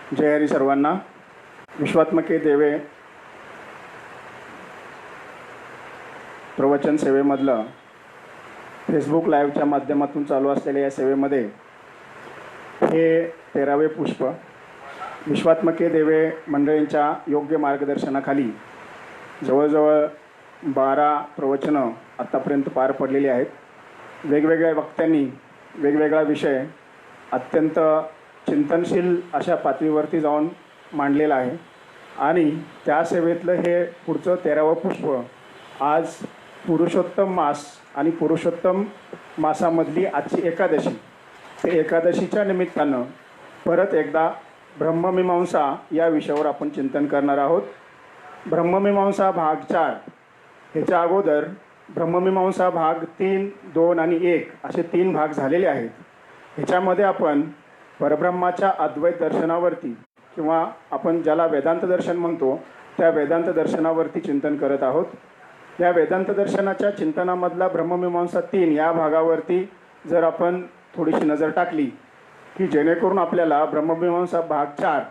जय हरी सर्वांना. विश्वात्मके देवे प्रवचन सेवेमधलं फेसबुक लाईव्हच्या माध्यमातून चालू असलेल्या या सेवेमध्ये हे 13वे पुष्प विश्वात्मके देवे मंडळींच्या योग्य मार्गदर्शनाखाली जवळजवळ 12 प्रवचनं आत्तापर्यंत पार पडलेली आहेत. वेगवेगळ्या वक्त्यांनी वेगवेगळा विषय अत्यंत चिंतनशील अशा पातळीवरती जाऊन मांडलेला आहे आणि त्या सेवेतलं हे पुढचं 13वं पुष्प आज पुरुषोत्तम मास आणि पुरुषोत्तम मासामधली आजची एकादशी. ते एकादशीच्या निमित्तानं परत एकदा ब्रह्ममीमांसा या विषयावर आपण चिंतन करणार आहोत. ब्रह्ममीमांसा भाग 4. ह्याच्या अगोदर ब्रह्ममीमांसा भाग 3, 2 आणि 1 असे 3 भाग झालेले आहेत. ह्याच्यामध्ये आपण परब्रह्माच्या अद्वैत दर्शनावरती किंवा आपण ज्याला वेदांत दर्शन म्हणतो त्या वेदांत दर्शनावरती चिंतन करत आहोत. या वेदांत दर्शनाच्या चिंतनामधला ब्रह्ममीमांसा 3 या भागावरती जर आपण थोडीशी नजर टाकली की जेणेकरून आपल्याला ब्रह्ममीमांसा भाग 4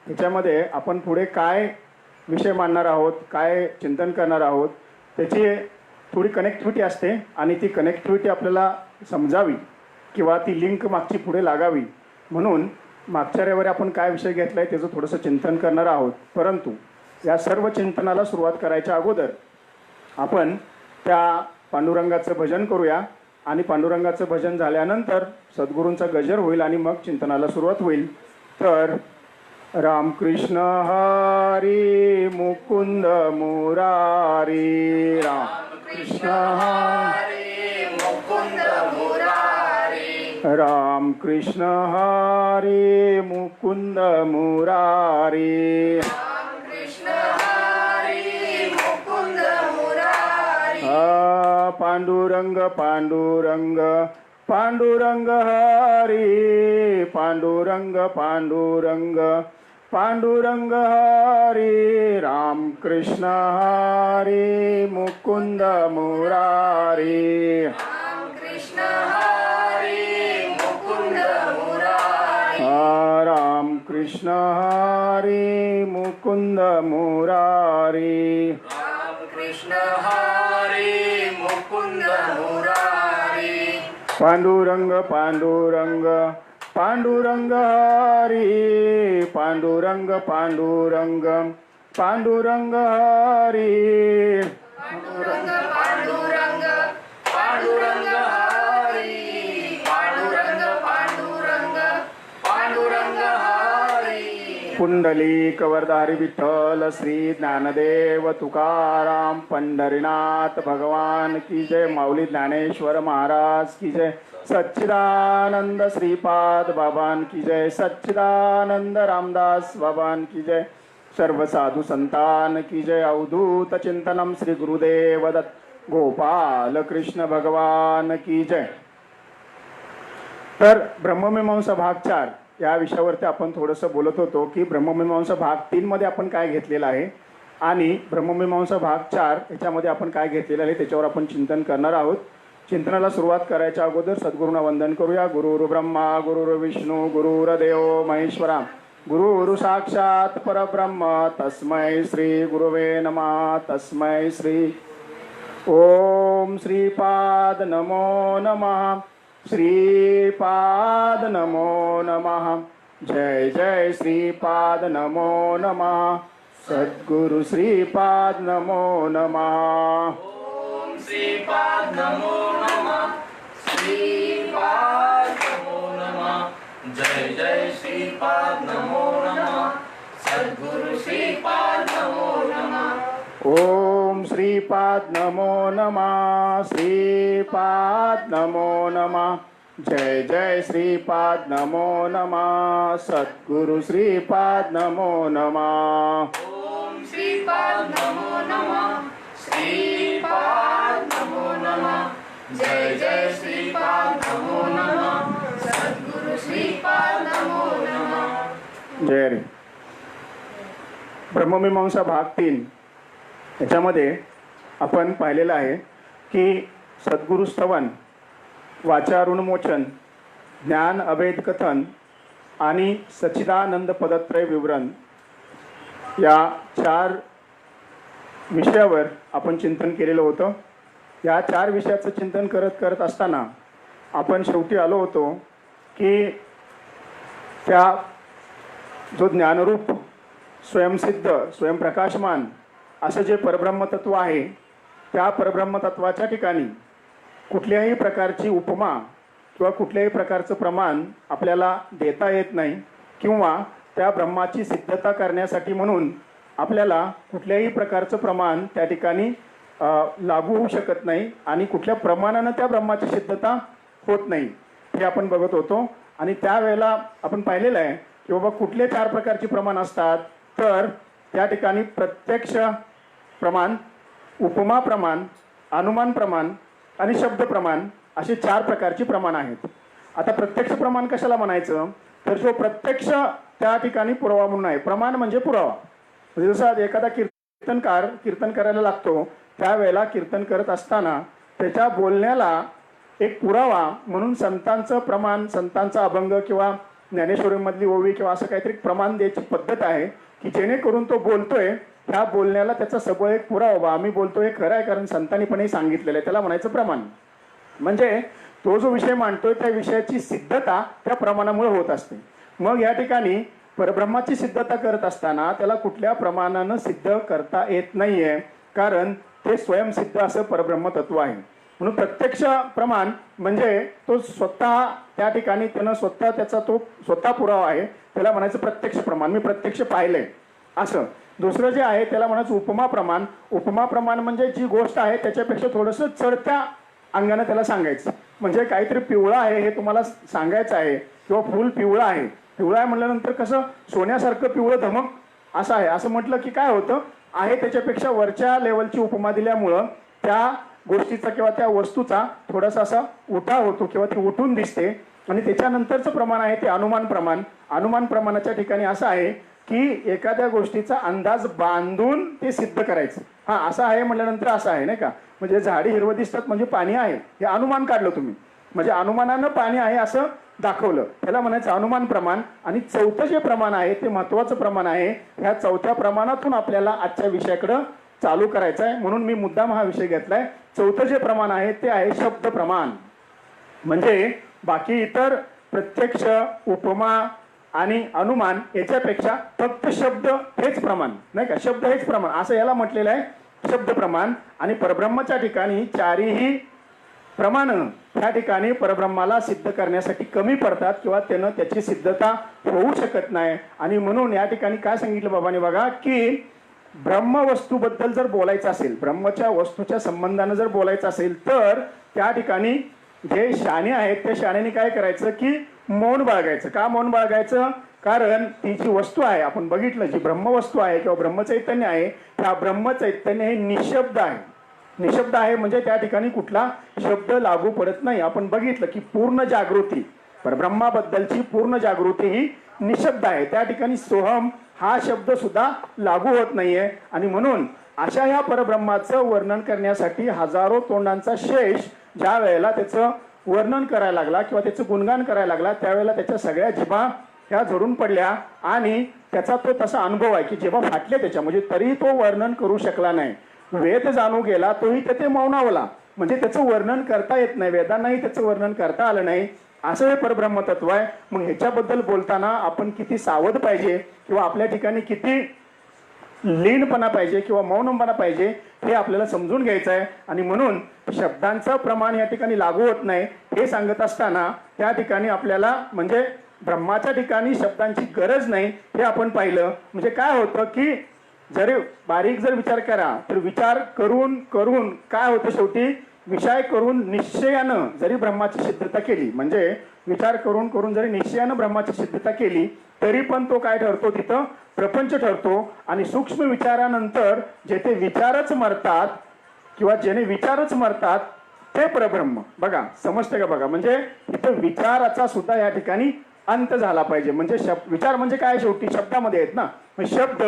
ह्याच्यामध्ये आपण पुढे काय विषय मांडणार आहोत, काय चिंतन करणार आहोत, त्याची थोडी कनेक्टिव्हिटी असते आणि ती कनेक्टिव्हिटी आपल्याला समजावी किंवा ती लिंक मागची पुढे लागावी म्हणून मागच्या रविवारी आपण काय विषय घेतला आहे त्याचं थोडंसं चिंतन करणार आहोत. परंतु या सर्व चिंतनाला सुरुवात करायच्या अगोदर आपण त्या पांडुरंगाचं भजन करूया आणि पांडुरंगाचं भजन झाल्यानंतर सद्गुरूंचा गजर होईल आणि मग चिंतनाला सुरुवात होईल. तर रामकृष्ण हरी मुकुंद मुरारी, रामकृष्ण हरी मुकुंद मुरारी, रामकृष्ण हरी मुकुंद मुरारी, रामकृष्ण हरी मुकुंद मुरारी. पांडुरंग पांडुरंग पांडुरंग हरी, पांडुरंग पांडुरंग पांडुरंग हरी, रामकृष्ण हरी मुकुंद मुरारी, रामकृष्ण हरी मुकुंद मुरारी, रामकृष्ण हरी मुकुंद मुरारी, रामकृष्ण हरी मुकुंद मुरारी. पांडुरंग पांडुरंग पांडुरंग हरी, पांडुरंग पांडुरंग पांडुरंग हरी, पांडुरंग पांडुरंग पांडुरंग हरी, पांडुरंग पांडुरंग पांडुरंग हरी. पुंडलिक वरदारी विठ्ठल श्री ज्ञानदेव तुकाराम पंढरीनाथ भगवान की जय. माऊली ज्ञानेश्वर महाराज की जय. सच्चिदानंद श्रीपाद बाबान की जय. सच्चिदानंद रामदास बाबान की जय. सर्व साधू संतान की जय. अवधूत चिंतनम श्री गुरुदेव दत्त गोपाल कृष्ण भगवान की जय. तर ब्रह्ममीमांसा भाग 4 या विषयावरती आपण थोडंसं बोलत होतो की ब्रह्ममीमांसा भाग 3 मध्ये आपण काय घेतलेलं आहे आणि ब्रह्ममीमांसा भाग 4 याच्यामध्ये आपण काय घेतलेलं आहे त्याच्यावर आपण चिंतन करणार आहोत. चिंतनाला सुरुवात करायच्या अगोदर सद्गुरूंना वंदन करूया. गुरुर् ब्रह्मा गुरुर्विष्णू गुरुर्देव महेश्वरा, गुरुर् साक्षात परब्रह्म तस्मै श्री गुरुवे नमः. तस्मै श्री ओम श्रीपाद नमो नमः. श्रीपाद नमो नमः. जय जय श्रीपाद नमो नमः. सद्गुरु श्रीपाद नमो नमः. ओम श्रीपाद नमो नमः. श्रीपाद नमो नमः. जय जय श्रीपाद नमो नमः. सद्गुरु श्रीपाद नमो नमः. ओम श्रीपाद नमो नमः. श्रीपाद नमो नमः. जय जय श्रीपाद नमो नमः. सद्गुरु श्रीपाद नमो नमः. ओम श्रीपाद नमो नमः. श्रीपाद नमो नमः. जय जय श्रीपाद नमो नमः. सद्गुरु श्रीपाद नमो नमः. जय रे. ब्रह्ममीमांसा भाग 3 याच्यामध्ये आपण पाहिलेलं आहे की सद्गुरु स्तवन, वाचारुणमोचन, ज्ञान अभेद कथन आणि सच्चिदानंद पदत्रय विवरण या 4 विषयावर आपण चिंतन केलेलं होतं. या 4 विषयाचं चिंतन करत असताना आपण शेवटी आलो होतो की त्या जो ज्ञानरूप स्वयंसिद्ध स्वयंप्रकाशमान असं जे परब्रह्मतत्व आहे, त्या परब्रह्मतत्वाच्या ठिकाणी कुठल्याही प्रकारची उपमा किंवा कुठल्याही प्रकारचं प्रमाण आपल्याला देता येत नाही, किंवा त्या ब्रह्माची सिद्धता करण्यासाठी म्हणून आपल्याला कुठल्याही प्रकारचं प्रमाण त्या ठिकाणी लागू होऊ शकत नाही आणि कुठल्या प्रमाणानं त्या ब्रह्माची सिद्धता होत नाही हे आपण बघत होतो. आणि त्यावेळेला आपण पाहिलेलं आहे की बाबा कुठले 4 प्रकारचे प्रमाण असतात, तर त्या ठिकाणी प्रत्यक्ष प्रमाण, उपमा प्रमाण, अनुमान प्रमाण आणि शब्द प्रमाण असे 4 प्रकारची प्रमाण आहेत. आता प्रत्यक्ष प्रमाण कशाला म्हणायचं, तर जो प्रत्यक्ष त्या ठिकाणी पुरावा म्हणून आहे. प्रमाण म्हणजे पुरावा. म्हणजे जसं एखादा कीर्तनकार कीर्तन करायला लागतो, त्यावेळेला कीर्तन करत असताना त्याच्या बोलण्याला एक पुरावा म्हणून संतांचं प्रमाण, संतांचा अभंग किंवा ज्ञानेश्वरीमधली ओवी किंवा असं काहीतरी प्रमाण द्यायची पद्धत आहे की जेणेकरून तो बोलतोय ह्या बोलण्याला त्याचा सबळ एक पुरावा, आम्ही बोलतोय हे खरं आहे कारण संतांनी पण हे सांगितलेलं आहे, त्याला म्हणायचं प्रमाण. म्हणजे तो जो विषय मांडतोय त्या विषयाची सिद्धता त्या प्रमाणामुळे होत असते. मग या ठिकाणी परब्रह्माची सिद्धता करत असताना त्याला कुठल्या प्रमाणानं सिद्ध करता येत नाहीये, कारण ते स्वयंसिद्ध असं परब्रह्म तत्व आहे. म्हणून प्रत्यक्ष प्रमाण म्हणजे तो स्वतः त्या ठिकाणी त्यानं स्वतः त्याचा तो स्वतः पुरावा आहे, त्याला म्हणायचं प्रत्यक्ष प्रमाण, मी प्रत्यक्ष पाहिलंय असं. दुसरं जे आहे त्याला म्हणायचं उपमा प्रमाण. उपमा प्रमाण म्हणजे जी गोष्ट आहे त्याच्यापेक्षा थोडंसं चढत्या अंगाने त्याला सांगायचं. म्हणजे काहीतरी पिवळं आहे हे तुम्हाला सांगायचं आहे, किंवा फूल पिवळं आहे, पिवळं आहे म्हटल्यानंतर कसं सोन्यासारखं पिवळं धमक असं आहे असं म्हटलं की काय होतं, आहे त्याच्यापेक्षा वरच्या लेवलची उपमा दिल्यामुळं त्या गोष्टीचा किंवा त्या वस्तूचा थोडासा असा उठाव होतो किंवा ती उठून दिसते. आणि त्याच्यानंतरचं प्रमाण आहे ते अनुमान प्रमाण. अनुमान प्रमाणाच्या ठिकाणी असं आहे की एखाद्या गोष्टीचा अंदाज बांधून ते सिद्ध करायचं. हां असं आहे म्हटल्यानंतर असं आहे नाही का, म्हणजे झाडी हिरवं दिसतात म्हणजे पाणी आहे हे अनुमान काढलं तुम्ही, म्हणजे अनुमानानं पाणी आहे असं दाखवलं, त्याला म्हणायचं अनुमान प्रमाण. आणि चौथं जे प्रमाण आहे ते महत्त्वाचं प्रमाण आहे. ह्या चौथ्या प्रमाणातून आपल्याला आजच्या विषयाकडं चालू करायचं आहे, म्हणून मी मुद्दाम हा विषय घेतलाय. चौथं जे प्रमाण आहे ते आहे शब्द प्रमाण. म्हणजे बाकी इतर प्रत्यक्ष, उपमा आणि अनुमान याच्यापेक्षा फक्त शब्द हेच प्रमाण नाही का, शब्द हेच प्रमाण असं याला म्हटलेलं आहे शब्द प्रमाण. आणि परब्रह्माच्या ठिकाणी 4ही प्रमाण त्या ठिकाणी परब्रह्माला सिद्ध करण्यासाठी कमी पडतात किंवा त्यानं त्याची सिद्धता होऊ शकत नाही. आणि म्हणून या ठिकाणी काय सांगितलं बाबांनी बघा की ब्रह्मवस्तूबद्दल जर बोलायचं असेल, ब्रह्मच्या वस्तूच्या संबंधानं जर बोलायचं असेल, तर त्या ठिकाणी जे शाणे आहेत त्या शाण्याने काय करायचं की मौन बाळगायचं. का मौन बाळगायचं, कारण ती जी वस्तू आहे आपण बघितलं, जी ब्रह्मवस्तू आहे किंवा ब्रह्मचैतन्य आहे, त्या ब्रह्मचैतन्य हे निशब्द आहे. निशब्द आहे म्हणजे त्या ठिकाणी कुठला शब्द लागू पडत नाही. आपण बघितलं की पूर्ण जागृती, परब्रह्माबद्दलची पूर्ण जागृती ही निशब्द आहे. त्या ठिकाणी सोहम हा शब्द सुद्धा लागू होत नाहीये. आणि म्हणून अशा ह्या परब्रह्माचं वर्णन करण्यासाठी हजारो तोंडांचा शेष ज्या वेळेला त्याचं वर्णन करायला लागला किंवा त्याचं गुणगान करायला लागला, त्यावेळेला त्याच्या सगळ्या जिभा ह्या झडून पडल्या. आणि त्याचा तो तसा अनुभव आहे की जेव्हा फाटले त्याच्या, म्हणजे तरी तो वर्णन करू शकला नाही. वेद जाणू गेला तोही तेथे मौनावला, म्हणजे त्याचं वर्णन करता येत नाही, वेदांनाही त्याचं वर्णन करता आलं नाही. असं हे परब्रह्मतत्व आहे. मग ह्याच्याबद्दल बोलताना आपण किती सावध पाहिजे किंवा आपल्या ठिकाणी किती लीनपणा पाहिजे किंवा मौनपणा पाहिजे हे आपल्याला समजून घ्यायचं आहे. आणि म्हणून शब्दांचं प्रमाण या ठिकाणी लागू होत नाही हे सांगत असताना त्या ठिकाणी आपल्याला म्हणजे ब्रह्माच्या ठिकाणी शब्दांची गरज नाही हे आपण पाहिलं. म्हणजे काय होतं की जरी बारीक जर विचार करा तर विचार करून करून काय होतं, शेवटी विषय करून निश्चयानं जरी ब्रह्माची सिद्धता केली, म्हणजे विचार करून करून जरी निश्चयानं ब्रह्माची सिद्धता केली तरी पण तो काय ठरतो, तिथं प्रपंच ठरतो. आणि सूक्ष्म विचारानंतर जेथे विचारच मरतात किंवा जेणे विचारच मरतात ते परब्रह्म. बघा समजते का बघा, म्हणजे इथं विचाराचा सुद्धा या ठिकाणी अंत झाला पाहिजे. म्हणजे विचार म्हणजे काय, शेवटी शब्दामध्ये आहेत ना, शब्द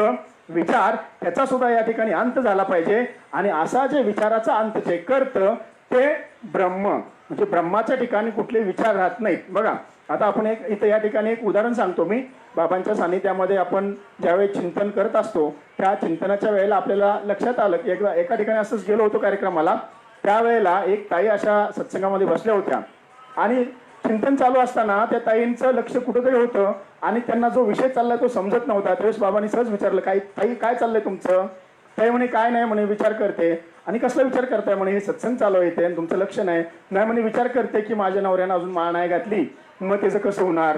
विचार त्याचा सुद्धा या ठिकाणी अंत झाला पाहिजे. आणि असा जे विचाराचा अंत जे करतं ते ब्रह्म, म्हणजे ब्रह्माच्या ठिकाणी कुठले विचार राहत नाहीत. बघा आता आपण इथं या ठिकाणी एक उदाहरण सांगतो मी. बाबांच्या सानिध्यामध्ये आपण ज्यावेळी चिंतन करत असतो त्या चिंतनाच्या वेळेला आपल्याला लक्षात आलं की एकदा एका ठिकाणी असंच गेलो होतो कार्यक्रमाला. त्यावेळेला एक ताई अशा सत्संगामध्ये बसल्या होत्या आणि चिंतन चालू असताना त्या ताईंचं लक्ष कुठंतरी होतं आणि त्यांना जो विषय चाललाय तो समजत नव्हता. त्यावेळेस बाबांनी सहज विचारलं, काय ताई काय चाललंय तुमचं? ताई म्हणे काय नाही म्हणे, विचार करते. आणि कसला विचार करताय म्हणे, हे सत्संग चालू येते आणि तुमचं लक्ष नाही. नाही म्हणे, विचार करते की माझ्या नवऱ्यानं अजून माळ नाही घातली, मग त्याचं कसं होणार.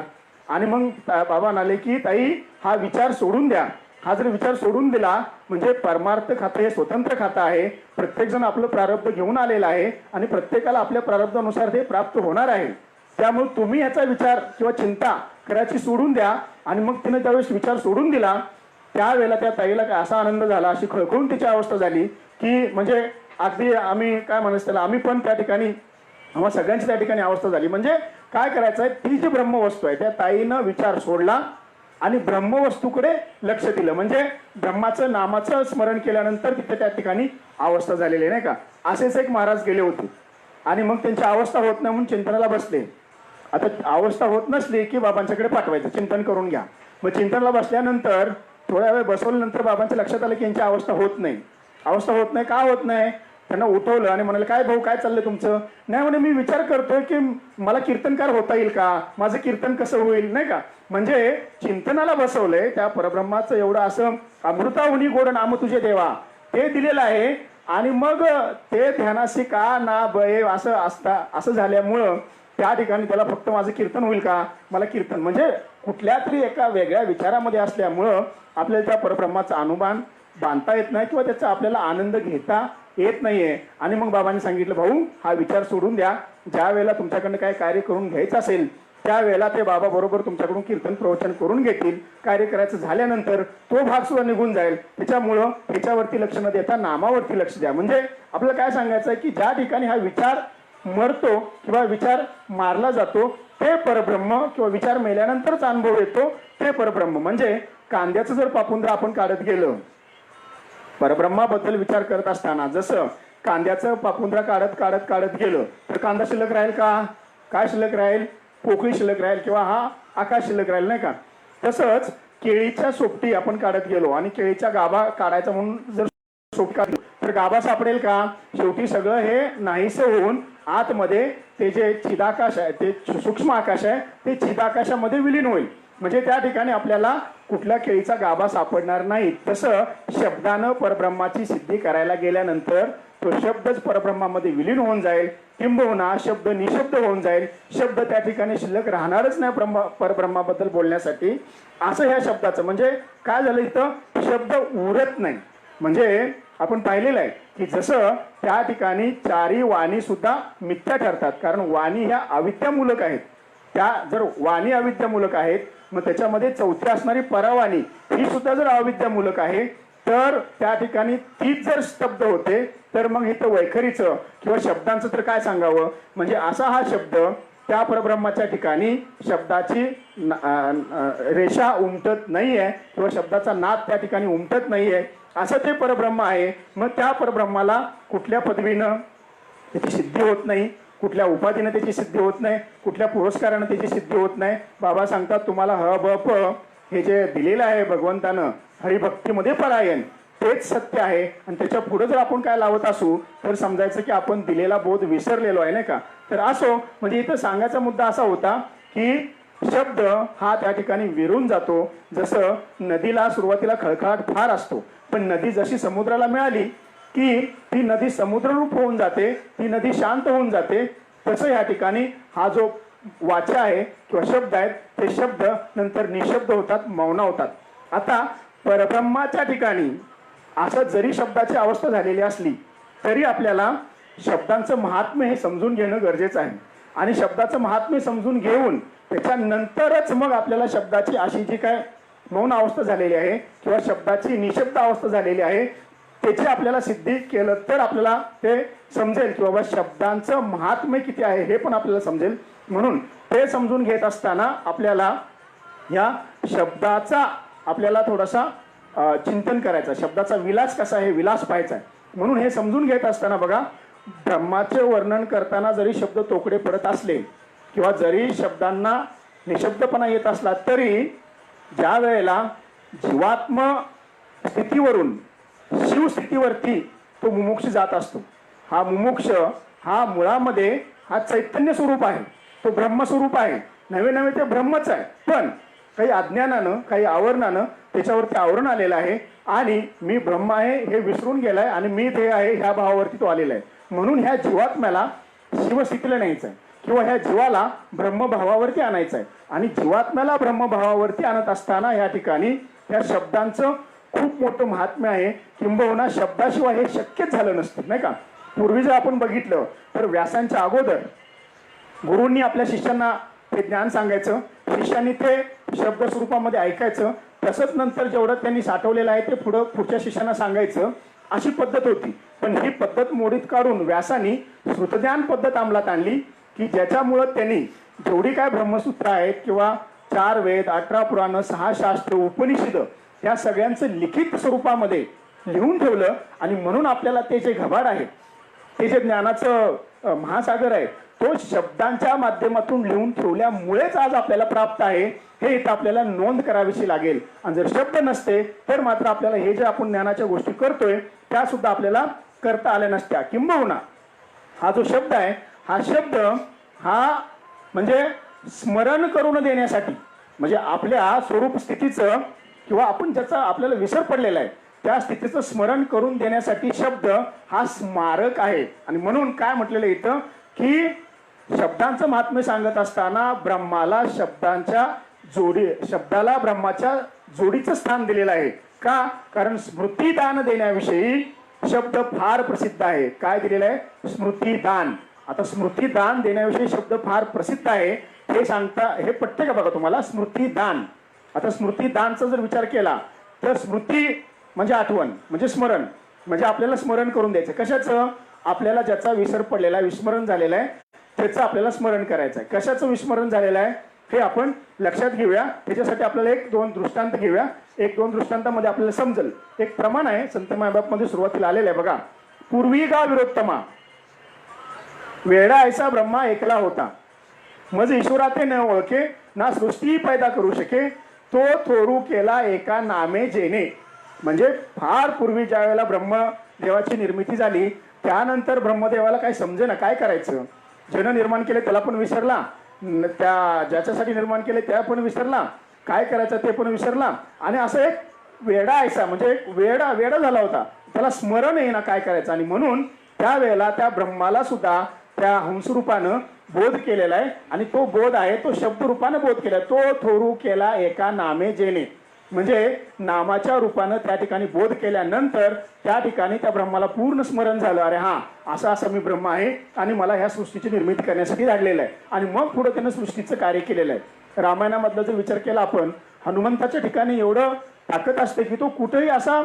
आणि मग बाबा म्हणाले की ताई हा विचार सोडून द्या. हा जर विचार सोडून दिला म्हणजे परमार्थ खातं हे स्वतंत्र खातं आहे. प्रत्येक जण आपलं प्रारब्ध घेऊन आलेलं आहे आणि प्रत्येकाला आपल्या प्रारब्धानुसार ते प्राप्त होणार आहे. त्यामुळे तुम्ही ह्याचा विचार किंवा चिंता करायची सोडून द्या. आणि मग तिने त्यावेळेस विचार सोडून दिला. त्यावेळेला त्या ताईला असा आनंद झाला, अशी खळखळून तिची अवस्था झाली की म्हणजे अगदी आम्ही काय म्हणायचं त्याला, आम्ही पण त्या ठिकाणी आम्हाला सगळ्यांची त्या ठिकाणी अवस्था झाली. म्हणजे काय करायचं आहे, ती जी ब्रह्मवस्तू आहे त्या ताईनं विचार सोडला आणि ब्रह्मवस्तूकडे लक्ष दिलं. म्हणजे ब्रह्माचं नामाचं स्मरण केल्यानंतर तिथे त्या ठिकाणी अवस्था झालेली नाही का. असेच एक महाराज गेले होते आणि मग त्यांची अवस्था होत नाही म्हणून चिंतनाला बसले. आता अवस्था होत नसली की बाबांच्याकडे पाठवायचं, चिंतन करून घ्या. मग चिंतनाला बसल्यानंतर थोड्या वेळ बसवल्यानंतर बाबांच्या लक्षात आलं की यांची अवस्था होत नाही. अवस्था होत नाही का होत नाही, त्यांना उठवलं आणि म्हणाले, काय भाऊ काय चाललंय तुमचं? नाही म्हणे, मी विचार करतोय की मला कीर्तनकार होता येईल का, माझं कीर्तन कसं होईल नाही का. म्हणजे चिंतनाला बसवलंय त्या परब्रह्माचं एवढं असं अमृताहुनी गोड नाम तुझे देवा ते दिलेलं आहे. आणि मग ते ध्यानाशी का ना बये असं झाल्यामुळं त्या ठिकाणी त्याला फक्त माझं कीर्तन होईल का, मला कीर्तन म्हणजे कुठल्या तरी एका वेगळ्या विचारामध्ये असल्यामुळं आपल्याला त्या परब्रह्माचा अनुमान बांधता येत नाही किंवा त्याचा आपल्याला आनंद घेता येत नाहीये. आणि मग बाबांनी सांगितलं, भाऊ हा विचार सोडून द्या. ज्या वेळेला तुमच्याकडनं काय कार्य करून घ्यायचं असेल त्यावेळेला ते बाबा बरोबर तुमच्याकडून कीर्तन प्रवचन करून घेतील. कार्य करायचं झाल्यानंतर तो भाग सुद्धा निघून जाईल. त्याच्यामुळं त्याच्यावरती लक्ष न देता नामावरती लक्ष द्या. म्हणजे आपल्याला काय सांगायचं आहे की ज्या ठिकाणी हा विचार मरतो किंवा विचार मारला जातो ते परब्रह्म किंवा विचार मेल्यानंतरच अनुभव येतो ते परब्रह्म. म्हणजे कांद्याचं जर पापुंद्र आपण काढत गेलो परब्रह्माबद्दल विचार करत असताना, जसं कांद्याचं पापुंद्रा काढत गेलो तर कांदा शिल्लक राहील का, काय शिल्लक राहील, पोकळी शिल्लक राहील किंवा हा आकाश शिल्लक राहील नाही का. तसंच केळीच्या सोपटी आपण काढत गेलो आणि केळीच्या गाभा काढायचा म्हणून जर सोपटी काढली तर गाभा सापडेल का, शेवटी सगळं हे नाहीसं होऊन आतमध्ये ते जे चिदाकाश आहे ते सूक्ष्म आकाश आहे ते चिदाकाशामध्ये विलीन होईल. म्हणजे त्या ठिकाणी आपल्याला कुठल्या केळीचा गाभा सापडणार नाही. तसं शब्दानं परब्रह्माची सिद्धी करायला गेल्यानंतर तो शब्दच परब्रह्मामध्ये विलीन होऊन जाईल. किंबहुना शब्द निशब्द होऊन जाईल. शब्द त्या ठिकाणी शिल्लक राहणारच नाही परब्रह्माबद्दल बोलण्यासाठी. असं ह्या शब्दाचं म्हणजे काय झालं, इथं शब्द उरत नाही. म्हणजे आपण पाहिलेलं आहे की जसं त्या ठिकाणी चारी वाणी सुद्धा मिथ्या ठरतात, कारण वाणी ह्या अविद्यामूलक आहेत. त्या जर वाणी अविद्यामूलक आहेत मग त्याच्यामध्ये चौथी असणारी परावाणी ही सुद्धा जर अविद्यामूलक आहे तर त्या ठिकाणी तीच जर स्तब्ध होते तर मग इथं वैखरीचं किंवा शब्दांचं तर काय सांगावं. म्हणजे असा हा शब्द त्या परब्रह्माच्या ठिकाणी शब्दाची रेषा उमटत नाहीये किंवा शब्दाचा नाद त्या ठिकाणी उमटत नाहीये, असं ते परब्रह्म आहे. मग त्या परब्रह्माला कुठल्या पदवीनं त्याची सिद्धी होत नाही, कुठल्या उपाधीनं त्याची सिद्धी होत नाही, कुठल्या पुरस्कारानं त्याची सिद्धी होत नाही. बाबा सांगतात तुम्हाला ह ब प हे जे दिलेलं आहे भगवंतानं हरिभक्तीमध्ये परायण तेच सत्य आहे. आणि त्याच्या पुढे जर आपण काय लावत असू तर समजायचं की आपण दिलेला बोध विसरलेलो आहे नाही का. तर असो, म्हणजे इथं सांगायचा मुद्दा असा होता की शब्द हा त्या ठिकाणी विरून जातो. जसं नदीला सुरुवातीला खळखळाट फार असतो, पण नदी जशी समुद्राला मिळाली की ती नदी समुद्ररूप होऊन जाते, ती नदी शांत होऊन जाते. तसं या ठिकाणी हा जो वाचा आहे किंवा शब्द आहेत ते शब्द नंतर निशब्द होतात, मौन होतात. आता परब्रह्माच्या ठिकाणी असं जरी शब्दाची अवस्था झालेली असली तरी आपल्याला शब्दांचं महात्म्य हे समजून घेणं गरजेचं आहे. आणि शब्दाचं महात्म्य समजून घेऊन त्याच्यानंतरच मग आपल्याला शब्दाची अशी जी काय मौन अवस्था झालेली आहे किंवा शब्दाची निशब्द अवस्था झालेली आहे त्याची आपल्याला सिद्धी केलं तर आपल्याला ते समजेल की बाबा शब्दांचं महात्म्य किती आहे हे पण आपल्याला समजेल. म्हणून ते समजून घेत असताना आपल्याला या शब्दाचा आपल्याला थोडासा चिंतन करायचं, शब्दाचा विलास कसा आहे विलास पाहायचा आहे. म्हणून हे समजून घेत असताना बघा, ब्रह्माचे वर्णन करताना जरी शब्द तोकडे पडत असले किंवा जरी शब्दांना निशब्दपणा येत असला तरी ज्या वेळेला जीवात्म स्थितीवरून शिव स्थितीवरती तो मुमुक्ष जात असतो, हा मुमुक्ष हा मुळामध्ये हा चैतन्य स्वरूप आहे, तो ब्रह्मस्वरूप आहे, नवे नवे ते ब्रह्मच आहे, पण काही अज्ञानानं काही आवरणानं त्याच्यावरती आवरण आलेलं आहे आणि मी ब्रह्म आहे हे विसरून गेलाय आणि मी ते आहे ह्या भावावरती तो आलेला आहे. म्हणून ह्या जीवात्म्याला शिवस्थितीला न्यायचं आहे किंवा ह्या जीवाला ब्रह्मभावावरती आणायचं आहे. आणि जीवात्म्याला ब्रह्मभावावरती आणत असताना या ठिकाणी ह्या शब्दांचं खूप मोठं महात्म्य आहे. किंबहुना शब्दाशिवाय हे शक्यच झालं नसतं, नाही का. पूर्वी जर आपण बघितलं तर व्यासांच्या अगोदर गुरूंनी आपल्या शिष्यांना ते ज्ञान सांगायचं, शिष्यांनी ते शब्द स्वरूपामध्ये ऐकायचं, तसंच नंतर जेवढं त्यांनी साठवलेलं आहे ते पुढच्या शिष्यांना सांगायचं, अशी पद्धत होती. पण ही पद्धत मोडीत काढून व्यासांनी श्रुतज्ञान पद्धत अंमलात आणली की ज्याच्यामुळं त्यांनी जेवढी काय ब्रह्मसूत्र आहेत किंवा 4 वेद 18 पुराण 6 शास्त्र उपनिषद या सगळ्यांचं लिखित स्वरूपामध्ये लिहून ठेवलं. आणि म्हणून आपल्याला ते जे घबाड आहे, ते जे ज्ञानाचं महासागर आहे, तो शब्दांच्या माध्यमातून लिहून ठेवल्यामुळेच आज आपल्याला प्राप्त आहे, हे इथं आपल्याला नोंद करावीशी लागेल. आणि जर शब्द नसते तर मात्र आपल्याला हे जे आपण ज्ञानाच्या गोष्टी करतोय त्या सुद्धा आपल्याला करता आल्या नसत्या. किंबहुना हा जो शब्द आहे, हा शब्द हा म्हणजे स्मरण करून देण्यासाठी, म्हणजे आपल्या स्वरूप स्थितीचं किंवा आपण ज्याचा आपल्याला विसर पडलेला आहे त्या स्थितीचं स्मरण करून देण्यासाठी शब्द हा स्मारक आहे. आणि म्हणून काय म्हटलेलं इथं की शब्दांचं महात्म्य सांगत असताना ब्रह्माला शब्दाला ब्रह्माच्या जोडीचं स्थान दिलेलं आहे. का? कारण स्मृतिदान देण्याविषयी शब्द फार प्रसिद्ध आहे. काय दिलेलं आहे? स्मृतिदान. आता स्मृतिदान देण्याविषयी शब्द फार प्रसिद्ध आहे, हे सांगता हे पटते का बघा तुम्हाला. स्मृतिदान, आता स्मृतिदानचा जर विचार केला तर स्मृती म्हणजे आठवण, म्हणजे स्मरण, म्हणजे आपल्याला स्मरण करून द्यायचं. कशाचं? आपल्याला ज्याचा विसर पडलेला आहे, विस्मरण झालेलं आहे, त्याचं आपल्याला स्मरण करायचं आहे. कशाचं विस्मरण झालेलं आहे हे आपण लक्षात घेऊया. त्याच्यासाठी आपल्याला 1-2 दृष्टांत घेऊया. 1-2 दृष्टांतामध्ये आपल्याला समजेल. एक प्रमाण आहे संत मायबापमध्ये सुरुवातीला आलेलं आहे बघा. पूर्वी गा विरोत्तमा वेडा ऐसा ब्रह्मा एकला होता, मज ईश्वराते न ओळखे ना सृष्टी पैदा करू शके, तो थोरू केला एका नामे जेने. म्हणजे फार पूर्वी ज्या वेळेला ब्रह्मदेवाची निर्मिती झाली त्यानंतर ब्रह्मदेवाला काय समजेना काय करायचं. ज्यानं निर्माण केले त्याला पण विसरला, त्या ज्याच्यासाठी निर्माण केले त्या पण विसरला, काय करायचं ते पण विसरला. आणि असं एक वेडा ऐसा म्हणजे एक वेडा झाला होता, त्याला स्मरण येईना काय करायचं. आणि म्हणून त्यावेळेला त्या ब्रह्माला सुद्धा त्या हंसरूपानं बोध केलेला आहे. आणि तो बोध आहे तो शब्दरूपानं बोध केला. तो थोरू केला एका नामे जेने, म्हणजे नामाच्या रूपानं त्या ठिकाणी बोध केल्यानंतर त्या ठिकाणी त्या ब्रह्माला पूर्ण स्मरण झालं. अरे हा असं मी ब्रह्म आहे आणि मला ह्या सृष्टीची निर्मिती करण्यासाठी धाडलेलं आहे. आणि मग पुढे त्यानं सृष्टीचं कार्य केलेलं आहे. रामायणामधला जर विचार केला आपण, हनुमंताच्या ठिकाणी एवढं ताकद असते की तो कुठेही असा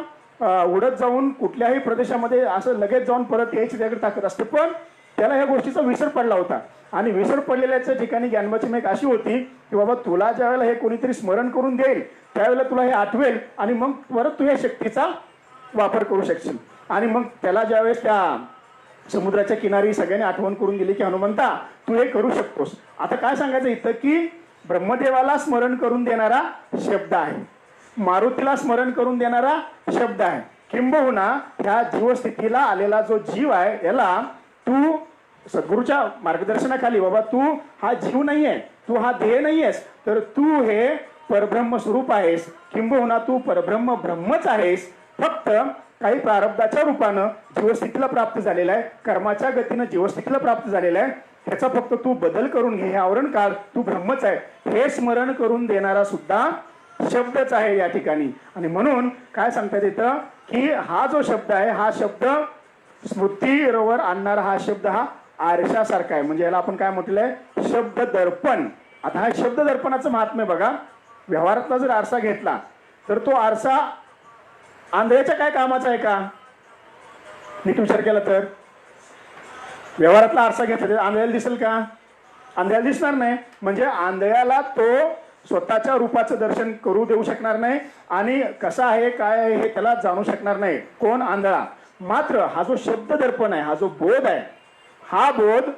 उडत जाऊन कुठल्याही प्रदेशामध्ये असं लगेच जाऊन परत यायची त्याकडे ताकद असते. पण त्याला ह्या गोष्टीचा विसर पडला होता. आणि विसर पडलेल्याच्या ठिकाणी ज्ञानवाची मेघ अशी होती की बाबा तुला ज्या वेळेला हे कोणीतरी स्मरण करून देईल त्यावेळेला तुला हे आठवेल आणि मग परत तू या शक्तीचा वापर करू शकशील. आणि मग त्याला ज्यावेळेस त्या समुद्राच्या किनारी सगळ्यांनी आठवण करून दिली की हनुमंता तू हे करू शकतोस. आता काय सांगायचं इथं की ब्रह्मदेवाला स्मरण करून देणारा शब्द आहे, मारुतीला स्मरण करून देणारा शब्द आहे. किंबहुना ह्या जीवस्थितीला आलेला जो जीव आहे याला तू सद्गुरूच्या मार्गदर्शनाखाली, बाबा तू हा जीव नाहीये, तू हा देह नाहीयेस, तर तू हे परब्रह्म स्वरूप आहेस. किंबहुना तू परब्रह्म ब्रह्मच आहेस. फक्त काही प्रारब्धाच्या रूपानं जीवस्थितीला प्राप्त झालेला आहे, कर्माच्या गतीनं जीवस्थितीला प्राप्त झालेला आहे. ह्याचा फक्त तू बदल करून घे, हे आवरण काढ, तू ब्रह्मच आहे हे स्मरण करून देणारा सुद्धा शब्दच आहे या ठिकाणी. आणि म्हणून काय सांगतात इथं की हा जो शब्द आहे हा शब्द स्मृतीवर आणणारा हा शब्द हा आरशासारखा आहे. म्हणजे याला आपण काय म्हटलंय? शब्द दर्पण. आता हा शब्द दर्पणाचं महात्म्य बघा. व्यवहारातला जर आरसा घेतला तर तो आरसा आंधळ्याच्या काय कामाचा आहे का? नीट विचार केला तर व्यवहारातला आरसा घेतला तर आंधळ्याला दिसेल का? आंधळ्याला दिसणार नाही. म्हणजे आंधळ्याला तो स्वतःच्या रूपाचं दर्शन करू देऊ शकणार नाही आणि कसा आहे काय आहे हे त्याला जाणू शकणार नाही. कोण? आंधळा. मात्र हा जो शब्द दर्पण आहे, हा जो बोध आहे, हा बोध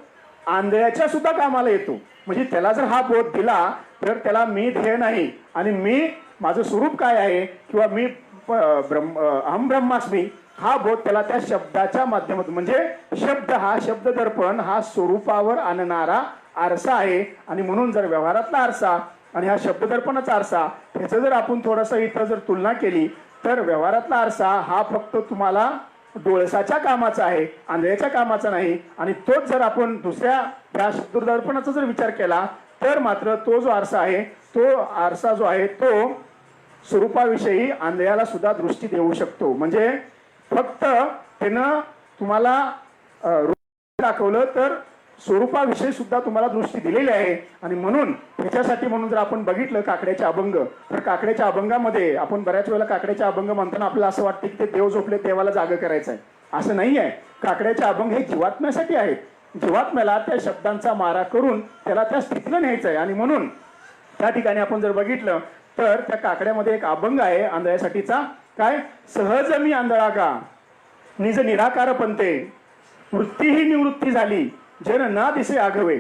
आंधळ्याच्या सुद्धा कामाला येतो. म्हणजे त्याला जर हा बोध दिला तर त्याला मी ध्येय नाही आणि मी माझं स्वरूप काय आहे किंवा मी अहम ब्रह्मास्मी हा बोध त्याला त्या शब्दाच्या माध्यमातून, म्हणजे शब्द हा शब्द दर्पण हा स्वरूपावर आणणारा आरसा आहे. आणि म्हणून जर व्यवहारातला आरसा आणि हा शब्द दर्पणाचा आरसा ह्याचं जर आपण थोडंसं इथं जर तुलना केली तर व्यवहारातला आरसा हा फक्त तुम्हाला डोळसाच्या कामाचा आहे, आंधळ्याच्या कामाचा नाही. आणि तोच जर आपण दुसऱ्या त्या शब्द दर्पणाचा जर विचार केला तर मात्र तो जो आरसा आहे तो आरसा जो आहे तो स्वरूपाविषयी आंधळ्याला सुद्धा दृष्टी देऊ शकतो. म्हणजे फक्त त्यानं तुम्हाला दाखवलं तर स्वरूपाविषयी सुद्धा तुम्हाला दृष्टी दिलेली आहे. आणि म्हणून ह्याच्यासाठी म्हणून जर आपण बघितलं काकड्याचे अभंग, तर काकड्याच्या अभंगामध्ये आपण बऱ्याच वेळेला काकड्याचे अभंग म्हणताना आपल्याला असं वाटतं की ते देव झोपले देवाला जाग करायचं आहे. असं नाही आहे. काकड्याचे अभंग हे जीवात्म्यासाठी आहेत. जीवात्म्याला त्या शब्दांचा मारा करून त्याला त्या स्थितीला न्यायचं आहे. आणि म्हणून त्या ठिकाणी आपण जर बघितलं तर त्या काकड्यामध्ये एक अभंग आहे आंधळ्यासाठीचा. काय? सहज मी आंधळा का निज निराकार पंते वृत्ती ही निवृत्ती झाली जन ना दिसे आघवे.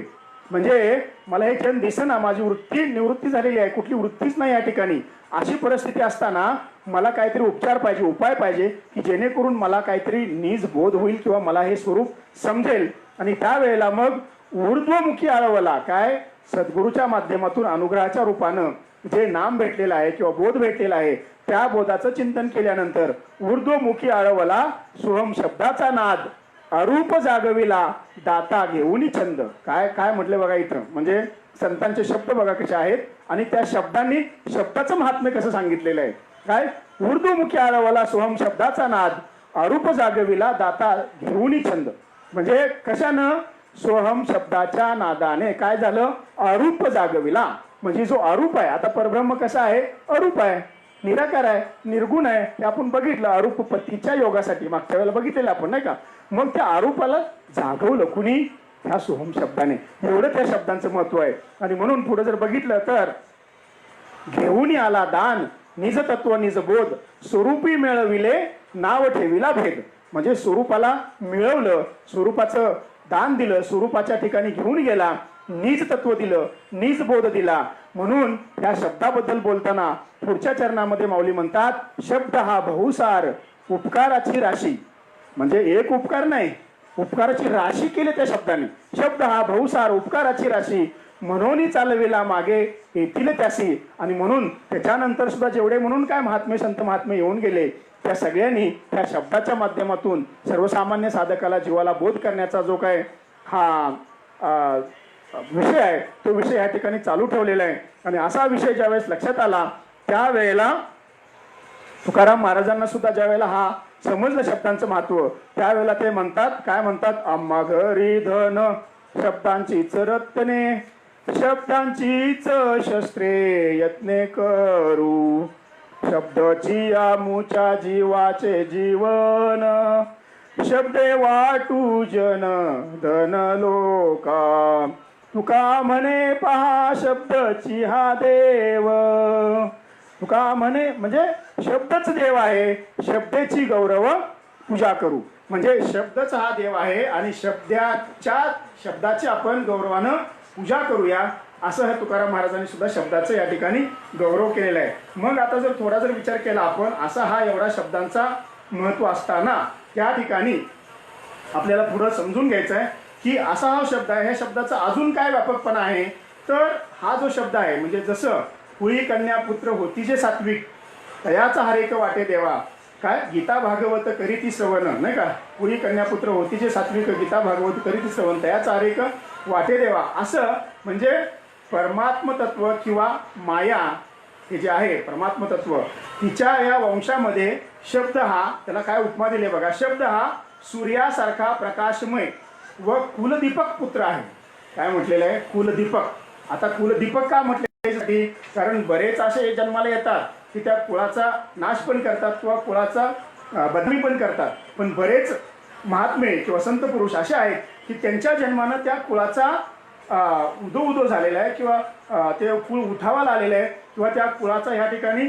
म्हणजे मला हे जन दिसेना, माझी वृत्ती निवृत्ती झालेली आहे, कुठली वृत्तीच नाही या ठिकाणी. अशी परिस्थिती असताना मला काहीतरी उपचार पाहिजे, उपाय पाहिजे की जेणेकरून मला काहीतरी नीज बोध होईल किंवा मला हे स्वरूप समजेल. आणि त्यावेळेला मग ऊर्ध्वमुखी आळवला, काय? सद्गुरूच्या माध्यमातून अनुग्रहाच्या रूपानं जे नाम भेटलेलं आहे किंवा बोध भेटलेला आहे त्या बोधाचं चिंतन केल्यानंतर ऊर्ध्वमुखी आळवला सोहम शब्दाचा नाद अरूप जागविला दाता घेऊन छंद. काय काय म्हटले बघा इथं, म्हणजे संतांचे शब्द बघा कसे आहेत आणि त्या शब्दांनी शब्दाचं महात्म्य कसं सांगितलेलं आहे. काय? ऊर्ध्वमुखी आळवला सोहम शब्दाचा नाद अरूप जागविला दाता घेऊन छंद. म्हणजे कशानं? सोहम शब्दाच्या नादाने काय झालं? अरूप जागविला. म्हणजे जो अरूप आहे, आता परब्रह्म कसा आहे? अरूप आहे, निराकार आहे, निर्गुण आहे. हे आपण बघितलं अरूप पत्तीच्या योगासाठी मागच्या वेळेला बघितलेलं आपण, नाही का? मग त्या आरूपाला जागवलं कुणी? ह्या सोहम शब्दाने. एवढं त्या शब्दांचं महत्व आहे. आणि म्हणून पुढे जर बघितलं तर घेऊन आला दान निज तत्व निज बोध स्वरूपी मिळविले नाव ठेविला भेद. म्हणजे स्वरूपाला मिळवलं, स्वरूपाचं दान दिलं, स्वरूपाच्या ठिकाणी घेऊन गेला, निज तत्व दिलं, निज बोध दिला. म्हणून या शब्दाबद्दल बोलताना पुढच्या चरणामध्ये माऊली म्हणतात शब्द हा बहुसार उपकाराची राशी. म्हणजे एक उपकार नाही, उपकाराची राशी केली त्या शब्दाने. शब्द हा बहुसार उपकाराची राशी म्हणून चालविला मागे येतील त्यासी. आणि म्हणून त्याच्यानंतर सुद्धा जेवढे म्हणून काय महात्मे संत महात्मे येऊन गेले त्या सगळ्यांनी त्या शब्दाच्या माध्यमातून सर्वसामान्य साधकाला जीवाला बोध करण्याचा जो काय हा विषय आहे तो विषय या ठिकाणी चालू ठेवलेला आहे. आणि असा विषय ज्यावेळेस लक्षात आला त्यावेळेला तुकाराम महाराजांना सुद्धा ज्यावेळेला हा समजलं शब्दांचं महत्व त्यावेळेला ते म्हणतात, काय म्हणतात? आम्हा घरी धन शब्दांचीच रत्ने शब्दांचीच शस्त्रे यत्ने करू शब्दाची आमुच्या जीवाचे जीवन शब्दे वाटू जन धन लोका तुका म्हणे पहा शब्दची हा देव. तुका म्हणे म्हणजे शब्दच देव आहे, शब्दाची गौरव पूजा करू. म्हणजे शब्दच हा देव आहे आणि शब्दाची आपण गौरवानं पूजा करूया असं हे तुकाराम महाराजांनी सुद्धा शब्दाचं या ठिकाणी गौरव केलेला आहे. मग आता जर थोडा जर विचार केला आपण असा हा एवढा शब्दांचा महत्व असताना त्या ठिकाणी आपल्याला पुढं समजून घ्यायचं आहे की असा हा शब्द आहे, ह्या शब्दाचा अजून काय व्यापकपणा आहे. तर हा जो शब्द आहे म्हणजे जसं कुळी कन्या पुत्र होती जे सात्विक तयाचा हरेक वाटे देवा. काय? गीता भागवत करीती श्रवण, नाही का? कुळी कन्या पुत्र होती जे सात्विक गीता भागवत करीती श्रवण तयाचा हरेक वाटे देवा. असं म्हणजे परमात्म तत्व किंवा माया हे जे आहे परमात्म तत्व तिच्या या वंशामध्ये शब्द हा, त्याला काय उपमा दिली बघा, शब्द हा सूर्यासारखा प्रकाशमय व कुलदीपक पुत्र आहे. काय म्हटलेलं आहे? कुलदीपक. आता कुलदीपक का म्हटले? कारण बरेच असे जन्माला येतात की त्या कुळाचा नाश पण करतात किंवा कुळाचा बदली पण करतात. पण बरेच महात्मे किंवा संत पुरुष असे आहेत की त्यांच्या जन्मानं त्या कुळाचा उदो झालेला आहे किंवा ते कुळ उठावाला आलेलं आहे किंवा त्या कुळाचा ह्या ठिकाणी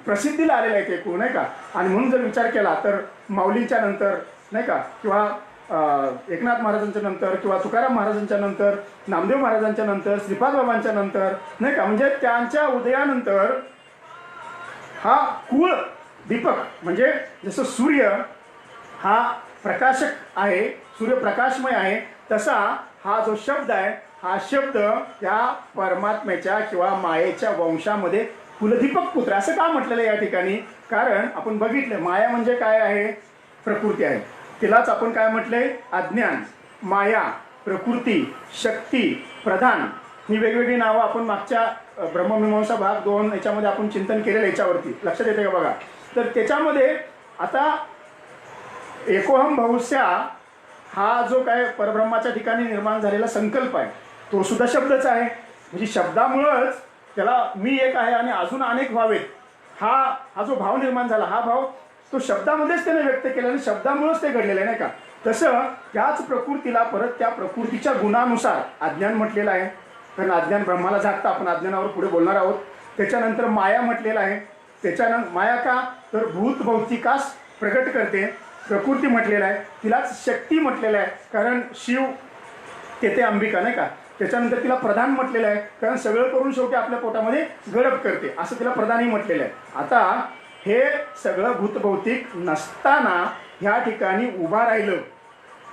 प्रसिद्धीला आलेलं आहे ते कुळ, नाही का? आणि म्हणून जर विचार केला तर माऊलींच्या नंतर, नाही का, किंवा एकनाथ महाराजांच्या नंतर किंवा तुकाराम महाराजांच्या नंतर, नामदेव महाराजांच्या नंतर, श्रीपाद बाबांच्या नंतर, नाही का, म्हणजे त्यांच्या उदयानंतर हा कुळ दीपक, म्हणजे जसं सूर्य हा प्रकाशक आहे, सूर्यप्रकाशमय आहे, तसा हा जो शब्द आहे, हा शब्द त्या परमात्म्याच्या किंवा मायेच्या वंशामध्ये कुलदीपक पुत्र असं का म्हटलेलं आहे या ठिकाणी? कारण आपण बघितलं माया म्हणजे काय आहे? प्रकृती आहे. तिलाच आपण काय म्हटलंय? अज्ञान, माया, प्रकृती, शक्ती, प्रधान, ही वेगवेगळी नावं आपण मागच्या ब्रह्ममीमांसा भाग 2 याच्यामध्ये आपण चिंतन केलेलं, याच्यावरती लक्षात येते का बघा. तर त्याच्यामध्ये आता एकोहम बहुस्या हा जो काय परब्रह्माच्या ठिकाणी निर्माण झालेला संकल्प आहे, तो सुद्धा शब्दच आहे. म्हणजे शब्दामुळंच त्याला मी एक आहे आणि अजून अनेक व्हावेत, हा जो भाव निर्माण झाला, हा भाव तो शब्दामध्येच त्याने व्यक्त केला आणि शब्दामुळेच ते घडलेलं आहे, नाही का. तसं त्याच प्रकृतीला परत त्या प्रकृतीच्या गुणानुसार अज्ञान म्हटलेलं आहे, कारण अज्ञान ब्रह्माला जागतं, आपण अज्ञानावर पुढे बोलणार आहोत. त्याच्यानंतर माया म्हटलेलं आहे. त्याच्यानंतर माया का तर भूत भौतिकास प्रगट करते, प्रकृती म्हटलेलं आहे. तिलाच शक्ती म्हटलेलं आहे, कारण शिव तेथे अंबिका, नाही का. त्याच्यानंतर तिला प्रधान म्हटलेलं आहे, कारण सगळं करून शेवटी आपल्या पोटामध्ये गडप करते, असं तिला प्रधानही म्हटलेलं आहे. आता हे सगळं भूतभौतिक नसताना ह्या ठिकाणी उभा राहिलं,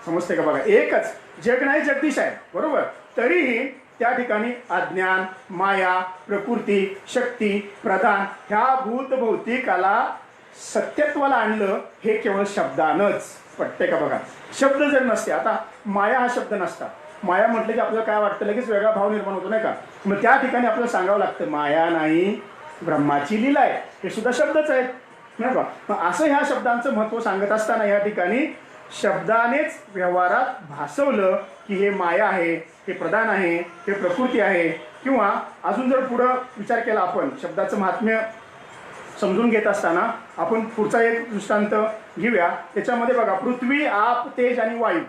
समजते का बघा. एकच जग नाही जगदीश आहे, बरोबर. तरीही त्या ठिकाणी अज्ञान, माया, प्रकृती, शक्ती, प्रधान ह्या भूतभौतिकाला सत्यत्वाला आणलं, हे केवळ शब्दानंच. पटते का बघा. शब्द जर नसते, आता माया हा शब्द नसता, माया म्हटलं की आपल्याला काय वाटतं, लगेच वेगळा भाव निर्माण होतो, नाही का. मग त्या ठिकाणी आपल्याला सांगावं लागतं माया नाही, ब्रह्माची लीला आहे, हे सुद्धा शब्दच आहेत, नाही का. मग असं ह्या शब्दांचं महत्त्व सांगत असताना या ठिकाणी शब्दानेच व्यवहारात भासवलं की हे माया आहे, हे प्रधान आहे, हे प्रकृती आहे. किंवा अजून जर पुढं विचार केला आपण शब्दाचं महात्म्य समजून घेत असताना, आपण पुढचा एक दृष्टांत घेऊया. त्याच्यामध्ये बघा, पृथ्वी, आप, तेज आणि वायू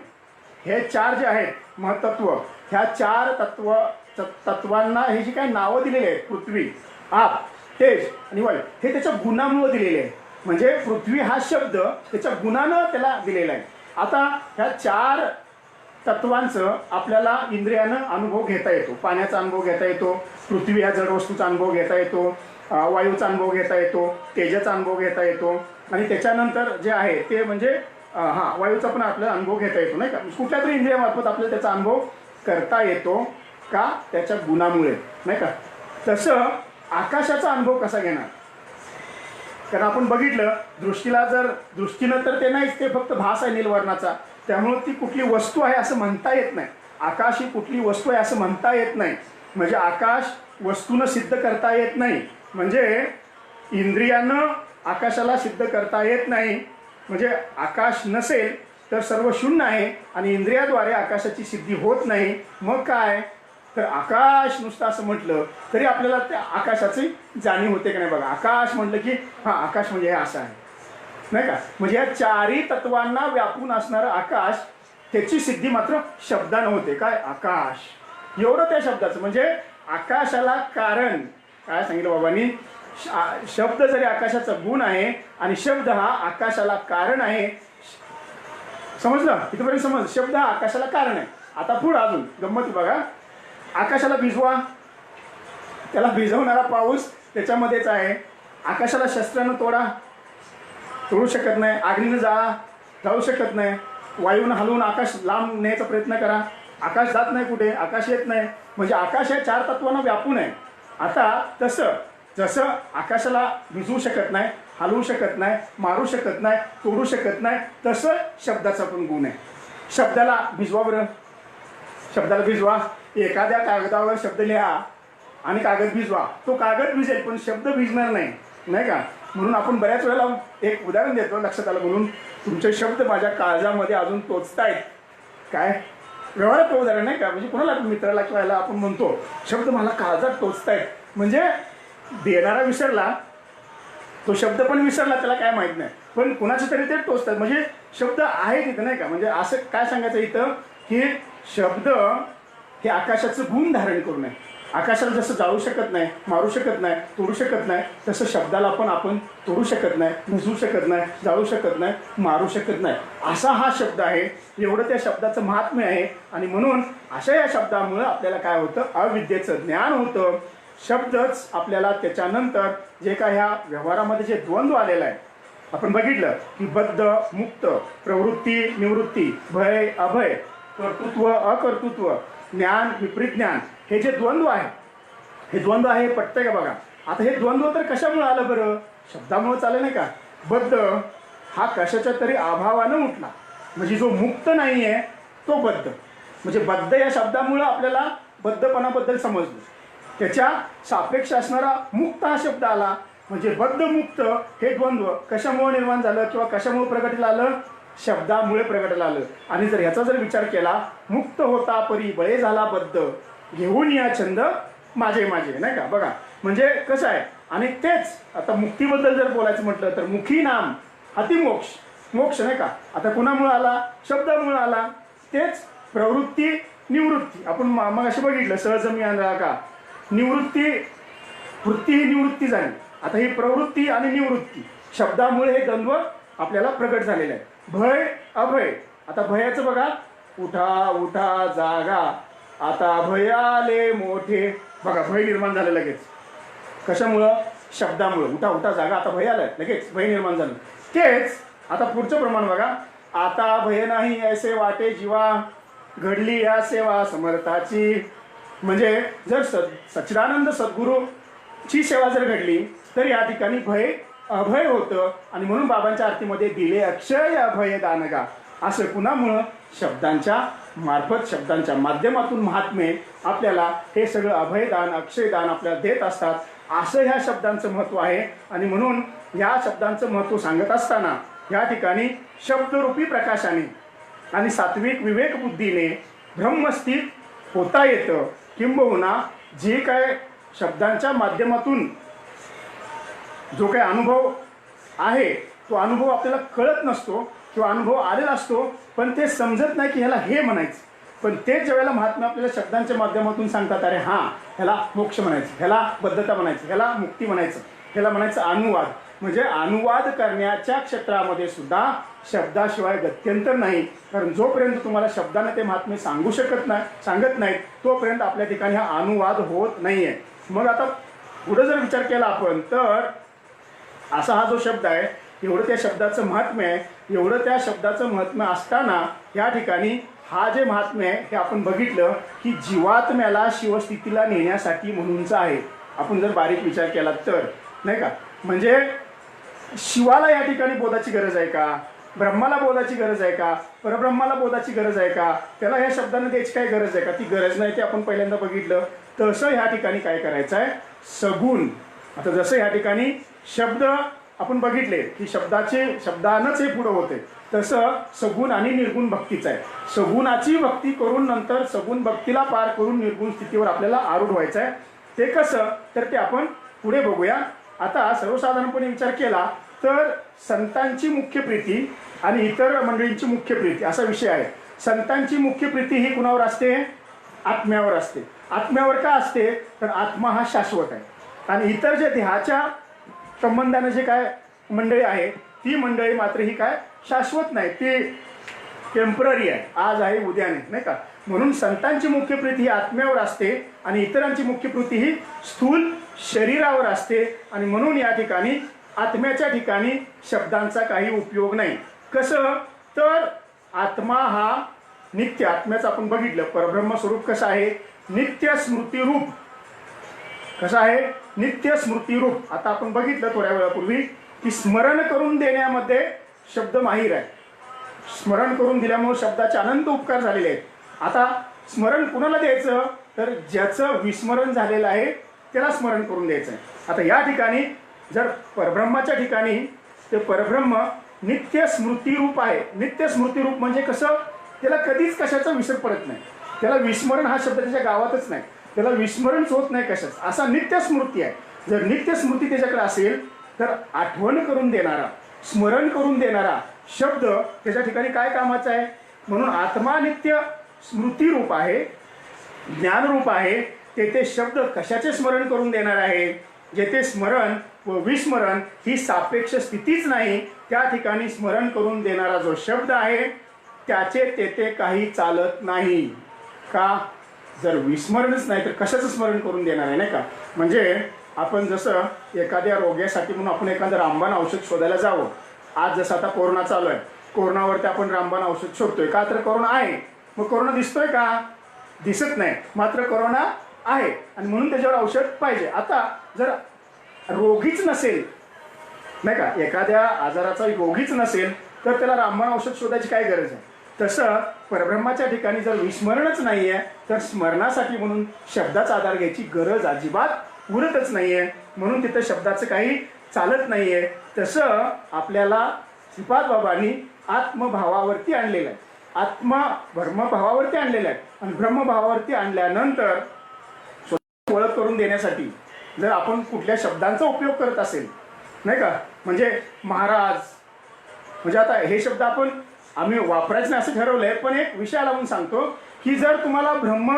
हे 4 जे आहेत महत्त्व, ह्या 4 तत्वांना हे जी काही नावं दिलेली आहेत, पृथ्वी, आप, तेज आणि वायू, हे त्याच्या गुणांमुळे दिलेले आहे. म्हणजे पृथ्वी हा शब्द त्याच्या गुणानं त्याला दिलेला आहे. आता ह्या 4 तत्वांचं आपल्याला इंद्रियानं अनुभव घेता येतो. पाण्याचा अनुभव घेता येतो, पृथ्वी ह्या जड वस्तूचा अनुभव घेता येतो, वायूचा अनुभव घेता येतो, तेजाचा अनुभव घेता येतो, आणि त्याच्यानंतर जे आहे ते म्हणजे वायूचा पण आपल्याला अनुभव घेता येतो, नाही का. कुठल्या तरी इंद्रियामार्फत आपल्याला त्याचा अनुभव करता येतो का, त्याच्या गुणामुळे, नाही का. तसं आकाशाचा अनुभव कसा घेणार? कारण आपण बघितलं दृष्टीला, जर दृष्टीनं तर ते नाहीच, ते फक्त भास आहे नीलवर्णाचा, त्यामुळे ती कुठली वस्तू आहे असं म्हणता येत नाही. आकाश ही कुठली वस्तू आहे असं म्हणता येत नाही. म्हणजे आकाश वस्तूनं सिद्ध करता येत नाही, म्हणजे इंद्रियानं आकाशाला सिद्ध करता येत नाही. म्हणजे आकाश नसेल तर सर्व शून्य आहे आणि इंद्रियाद्वारे आकाशाची सिद्धी होत नाही. मग काय तर आकाश नुसतं असं म्हटलं तरी आपल्याला त्या आकाशाची जाणीव होते का नाही बघा. आकाश म्हटलं की आकाश म्हणजे हे असं आहे, नाही का. म्हणजे या 4ही तत्वांना व्यापून असणारं आकाश, त्याची सिद्धी मात्र शब्दानं होते. काय? आकाश. एवढं त्या शब्दाचं. म्हणजे आकाशाला कारण काय सांगितलं बाबांनी, शब्द जरी आकाशाचा गुण आहे आणि शब्द हा आकाशाला कारण आहे. समजलं इथपर्यंत? समज, शब्द हा आकाशाला कारण आहे. आता पुढं अजून गंमत बघा. आकाशाला भिजवा, त्याला भिजवणारा पाऊस त्याच्यामध्येच आहे. आकाशाला शस्त्रानं तोडू शकत नाही, अग्नीनं जाळू शकत नाही, वायूनं हलवून आकाश लांब न्यायचा प्रयत्न करा, आकाश जात नाही कुठे, आकाश येत नाही. म्हणजे आकाश या 4 तत्वांना व्यापून आहे. आता जसं आकाशाला भिजवू शकत नाही, हलवू शकत नाही, मारू शकत नाही, तोडू शकत नाही, तसं शब्दाचा पण गुण आहे. शब्दाला भिजवा बरं, शब्दाला भिजवा. एखाद्या कागदावर शब्द लिहा आणि कागद भिजवा, तो कागद भिजेल पण शब्द भिजणार नाही, नाही का. म्हणून आपण बऱ्याच वेळेला एक उदाहरण देतो, लक्षात आलं म्हणून. तुमचे शब्द माझ्या काळजामध्ये अजून टोचतायत. काय व्यवहारात उदाहरण नाही का. म्हणजे कोणाला मित्राला किंवा आपण म्हणतो शब्द मला काळजात टोचतायत, म्हणजे देणारा विसरला, तो शब्द पण विसरला, त्याला काय माहीत नाही, पण कुणाचे तरी ते टोचतात. म्हणजे शब्द आहे तिथं, नाही का. म्हणजे असं काय सांगायचं इथं की शब्द हे आकाशाचं गुण धारण करू नये. आकाशाला जसं जाळू शकत नाही, मारू शकत नाही, तोडू शकत नाही, तसं शब्दाला पण आपण तोडू शकत नाही, भिजवू शकत नाही, जाळू शकत नाही, मारू शकत नाही. असा हा शब्द आहे. एवढं त्या शब्दाचं महात्म्य आहे. आणि म्हणून अशा या शब्दामुळं आपल्याला काय होतं, अविद्येचं ज्ञान होतं. शब्दच आपल्याला त्याच्यानंतर जे काय ह्या व्यवहारामध्ये जे द्वंद्व आलेलं आहे, आपण बघितलं की बद्ध मुक्त, प्रवृत्ती निवृत्ती, भय अभय, कर्तृत्व अकर्तृत्व, ज्ञान विपरीत ज्ञान, हे जे द्वंद्व आहे, हे द्वंद्व आहे. पटतंय का बघा. आता हे द्वंद्व तर कशामुळे आलं बरं? शब्दामुळे चाललं नाही का. बद्ध हा कशाच्या तरी अभावानं उठला, म्हणजे जो मुक्त नाही आहे तो बद्ध. म्हणजे बद्ध या शब्दामुळं आपल्याला बद्धपणाबद्दल समजलं. त्याच्या सापेक्ष असणारा मुक्त हा शब्द आला. म्हणजे बद्ध मुक्त हे द्वंद्व कशामुळे निर्माण झालं किंवा कशामुळे प्रगतीला आलं? शब्दामुळे प्रगतीला आलं. आणि जर ह्याचा जर विचार केला, मुक्त होता परी बळे झाला बद्ध, घेऊन या छंद माझे माझे, नाही का. बघा म्हणजे कसं आहे. आणि तेच आता मुक्तीबद्दल जर बोलायचं म्हटलं तर मुखी नाम अतिमोक्ष, मोक्ष नाही का. आता कुणामुळे आला? शब्दामुळे आला. तेच प्रवृत्ती निवृत्ती, आपण मग असे बघितलं सहज मी आणला का. निवृत्ती, वृत्ती ही निवृत्ती झाली. आता ही प्रवृत्ती आणि निवृत्ती शब्दामुळे हे द्वंद्व आपल्याला प्रगट झालेलं आहे. भय अभय, आता भयाचं बघा, उठा उठा जागा, आता भयाले मोठे. बघा भय निर्माण झालं लगेच. कशामुळं? शब्दामुळं. उठा उठा जागा, आता भय आलं, लगेच भय निर्माण झालं. तेच आता पुढचं प्रमाण बघा, आता भय नाही ऐसे वाटे जीवा, घडली या सेवा समर्थाची. म्हणजे जर सच्चिदानंद सद्गुरूची सेवा जर घडली तर या ठिकाणी भय अभय होतं. आणि म्हणून बाबांच्या आरतीमध्ये दिले अक्षय अभय दानगा, असं कुणामुळं? शब्दांच्या मार्फत, शब्दांच्या माध्यमातून महात्मे आपल्याला हे सगळं अभयदान अक्षयदान आपल्याला देत असतात. असं ह्या शब्दांचं महत्त्व आहे. आणि म्हणून ह्या शब्दांचं महत्त्व सांगत असताना या ठिकाणी शब्दरूपी प्रकाशाने आणि सात्विक विवेक बुद्धीने ब्रह्मस्थित होता येतं. किंबहुना जे काय शब्दांच्या माध्यमातून जो काही अनुभव आहे तो अनुभव आपल्याला कळत नसतो किंवा अनुभव आलेला असतो, पण ते समजत नाही की ह्याला हे म्हणायचं. पण तेच ज्यावेळेला महात्मा आपल्याला शब्दांच्या माध्यमातून सांगतात, अरे हां ह्याला मोक्ष म्हणायचं, ह्याला बद्धता म्हणायचं, ह्याला मुक्ती म्हणायचं, ह्याला म्हणायचं अनुवाद. म्हणजे अनुवाद करण्याच्या क्षेत्रामध्ये सुद्धा शब्दाशिवाय गत्यंतर नाही. कारण जोपर्यंत तुम्हाला शब्दाने ते महात्मे सांगत नाहीत तोपर्यंत आपल्या ठिकाणी हा अनुवाद होत नाही आहे. मग आता पुढे जर विचार केला आपण तर असा हा जो शब्द आहे, एवढं त्या शब्दाचं महात्म्य आहे. एवढं त्या शब्दाचं महात्म्य असताना या ठिकाणी हा जे महात्म्य आहे हे आपण बघितलं की जीवात्म्याला शिवस्थितीला नेण्यासाठी म्हणूनच आहे. आपण जर बारीक विचार केला तर, नाही का. म्हणजे शिवाला या ठिकाणी बोधाची गरज आहे का? ब्रह्माला बोधाची गरज आहे का? परब्रह्माला बोधाची गरज आहे का? त्याला ह्या शब्दांना द्यायची काय गरज आहे का? ती गरज नाही, ते आपण पहिल्यांदा बघितलं. तसं ह्या ठिकाणी काय करायचं आहे? सगुण. आता जसं ह्या ठिकाणी शब्द आपण बघितले की शब्दानंच हे पुढं होते, तसं सगुण आणि निर्गुण भक्तीचं आहे. सगुणाची भक्ती करून नंतर सगुण भक्तीला पार करून निर्गुण स्थितीवर आपल्याला आरूढ व्हायचं आहे. ते कसं तर ते आपण पुढे बघूया. आता सर्वसाधारणपणे विचार केला तर संतांची मुख्य प्रीती आणि इतर मंडळींची मुख्य प्रीती असा विषय आहे. संतांची मुख्य प्रीती ही कुणावर असते? आत्म्यावर असते. आत्म्यावर का असते? तर आत्मा हा शाश्वत आहे. आणि इतर जे देहाच्या संबंधाने जे काय मंडळी आहे ती मंडळी मात्र ही काय शाश्वत नाही, ती टेम्पररी आहे, आज आहे उद्या नाही का. म्हणून संतांची मुख्य प्रीती ही आत्म्यावर असते आणि इतरांची मुख्य प्रीती ही स्थूल शरीरावर असते. आणि म्हणून या ठिकाणी आत्म्याच्या ठिकाणी शब्दांचा काही उपयोग नाही. कसं तर आत्मा हा नित्य, आत्म्याचं आपण बघितलं परब्रह्म स्वरूप कसं आहे? नित्य स्मृतिरूप. कसं आहे? नित्य स्मृतिरूप. आता आपण बघितलं थोड्या वेळापूर्वी की स्मरण करून देण्यामध्ये शब्द माहीर आहे. स्मरण करून दिल्यामुळे शब्दाचे अनंत उपकार झालेले आहेत. आता स्मरण कुणाला द्यायचं? तर ज्याचं विस्मरण झालेलं आहे त्याला स्मरण करून द्यायचं आहे. आता या ठिकाणी जर परब्रह्माच्या ठिकाणी ते परब्रह्म नित्य स्मृतिरूप आहे. नित्य स्मृतिरूप म्हणजे कसं? त्याला कधीच कशाचा विसर पडत नाही. त्याला विस्मरण हा शब्द त्याच्या गावातच नाही, त्याला विस्मरणच होत नाही कशाच. असा नित्य स्मृती आहे. जर नित्य स्मृती त्याच्याकडे असेल तर आठवण करून देणारा, स्मरण करून देणारा शब्द त्याच्या ठिकाणी काय कामाचा आहे? म्हणून आत्मा नित्य स्मृतिरूप आहे, ज्ञानरूप आहे. तेथे शब्द कशाचे स्मरण करून देणार आहे? जेथे स्मरण व विस्मरण ही सापेक्ष स्थितीच नाही, त्या ठिकाणी स्मरण करून देणारा जो शब्द आहे त्याचे तेथे काही चालत नाही. का? जर विस्मरणच नाही तर कशाचं स्मरण करून देणार आहे, नाही का? म्हणजे आपण जसं एखाद्या रोग्यासाठी म्हणून आपण एखादं रामबाण औषध शोधायला जावं. आज जसं आता कोरोना चालू आहे, कोरोनावरती आपण रामबाण औषध शोधतोय. का? तर कोरोना आहे. मग कोरोना दिसतोय का? दिसत नाही, मात्र कोरोना आहे आणि म्हणून त्याच्यावर औषध पाहिजे. आता जर रोगीच नसेल, नाही का, एखाद्या आजाराचा रोगीच नसेल तर त्याला रामबाण औषध शोधायची काय गरज आहे? तसं परब्रह्माच्या ठिकाणी जर विस्मरणच नाही आहे तर स्मरणासाठी म्हणून शब्दाचा आधार घ्यायची गरज अजिबात उरतच नाही आहे. म्हणून तिथं शब्दाचं काही चालत नाही आहे. तसं आपल्याला श्रीपाद बाबांनी आत्मभावावरती आणलेलं आहे, ब्रह्मभावावरती आणलेलं आहे. आणि ब्रह्मभावावरती आणल्यानंतर ओळख करून देण्यासाठी जर आपण कुठल्या शब्दांचा उपयोग करत असेल, नाही का, म्हणजे महाराज, म्हणजे आता हे शब्द आम्ही वापरायचं नाही असं ठरवलं आहे, पण एक विषय लावून सांगतो की जर तुम्हाला ब्रह्म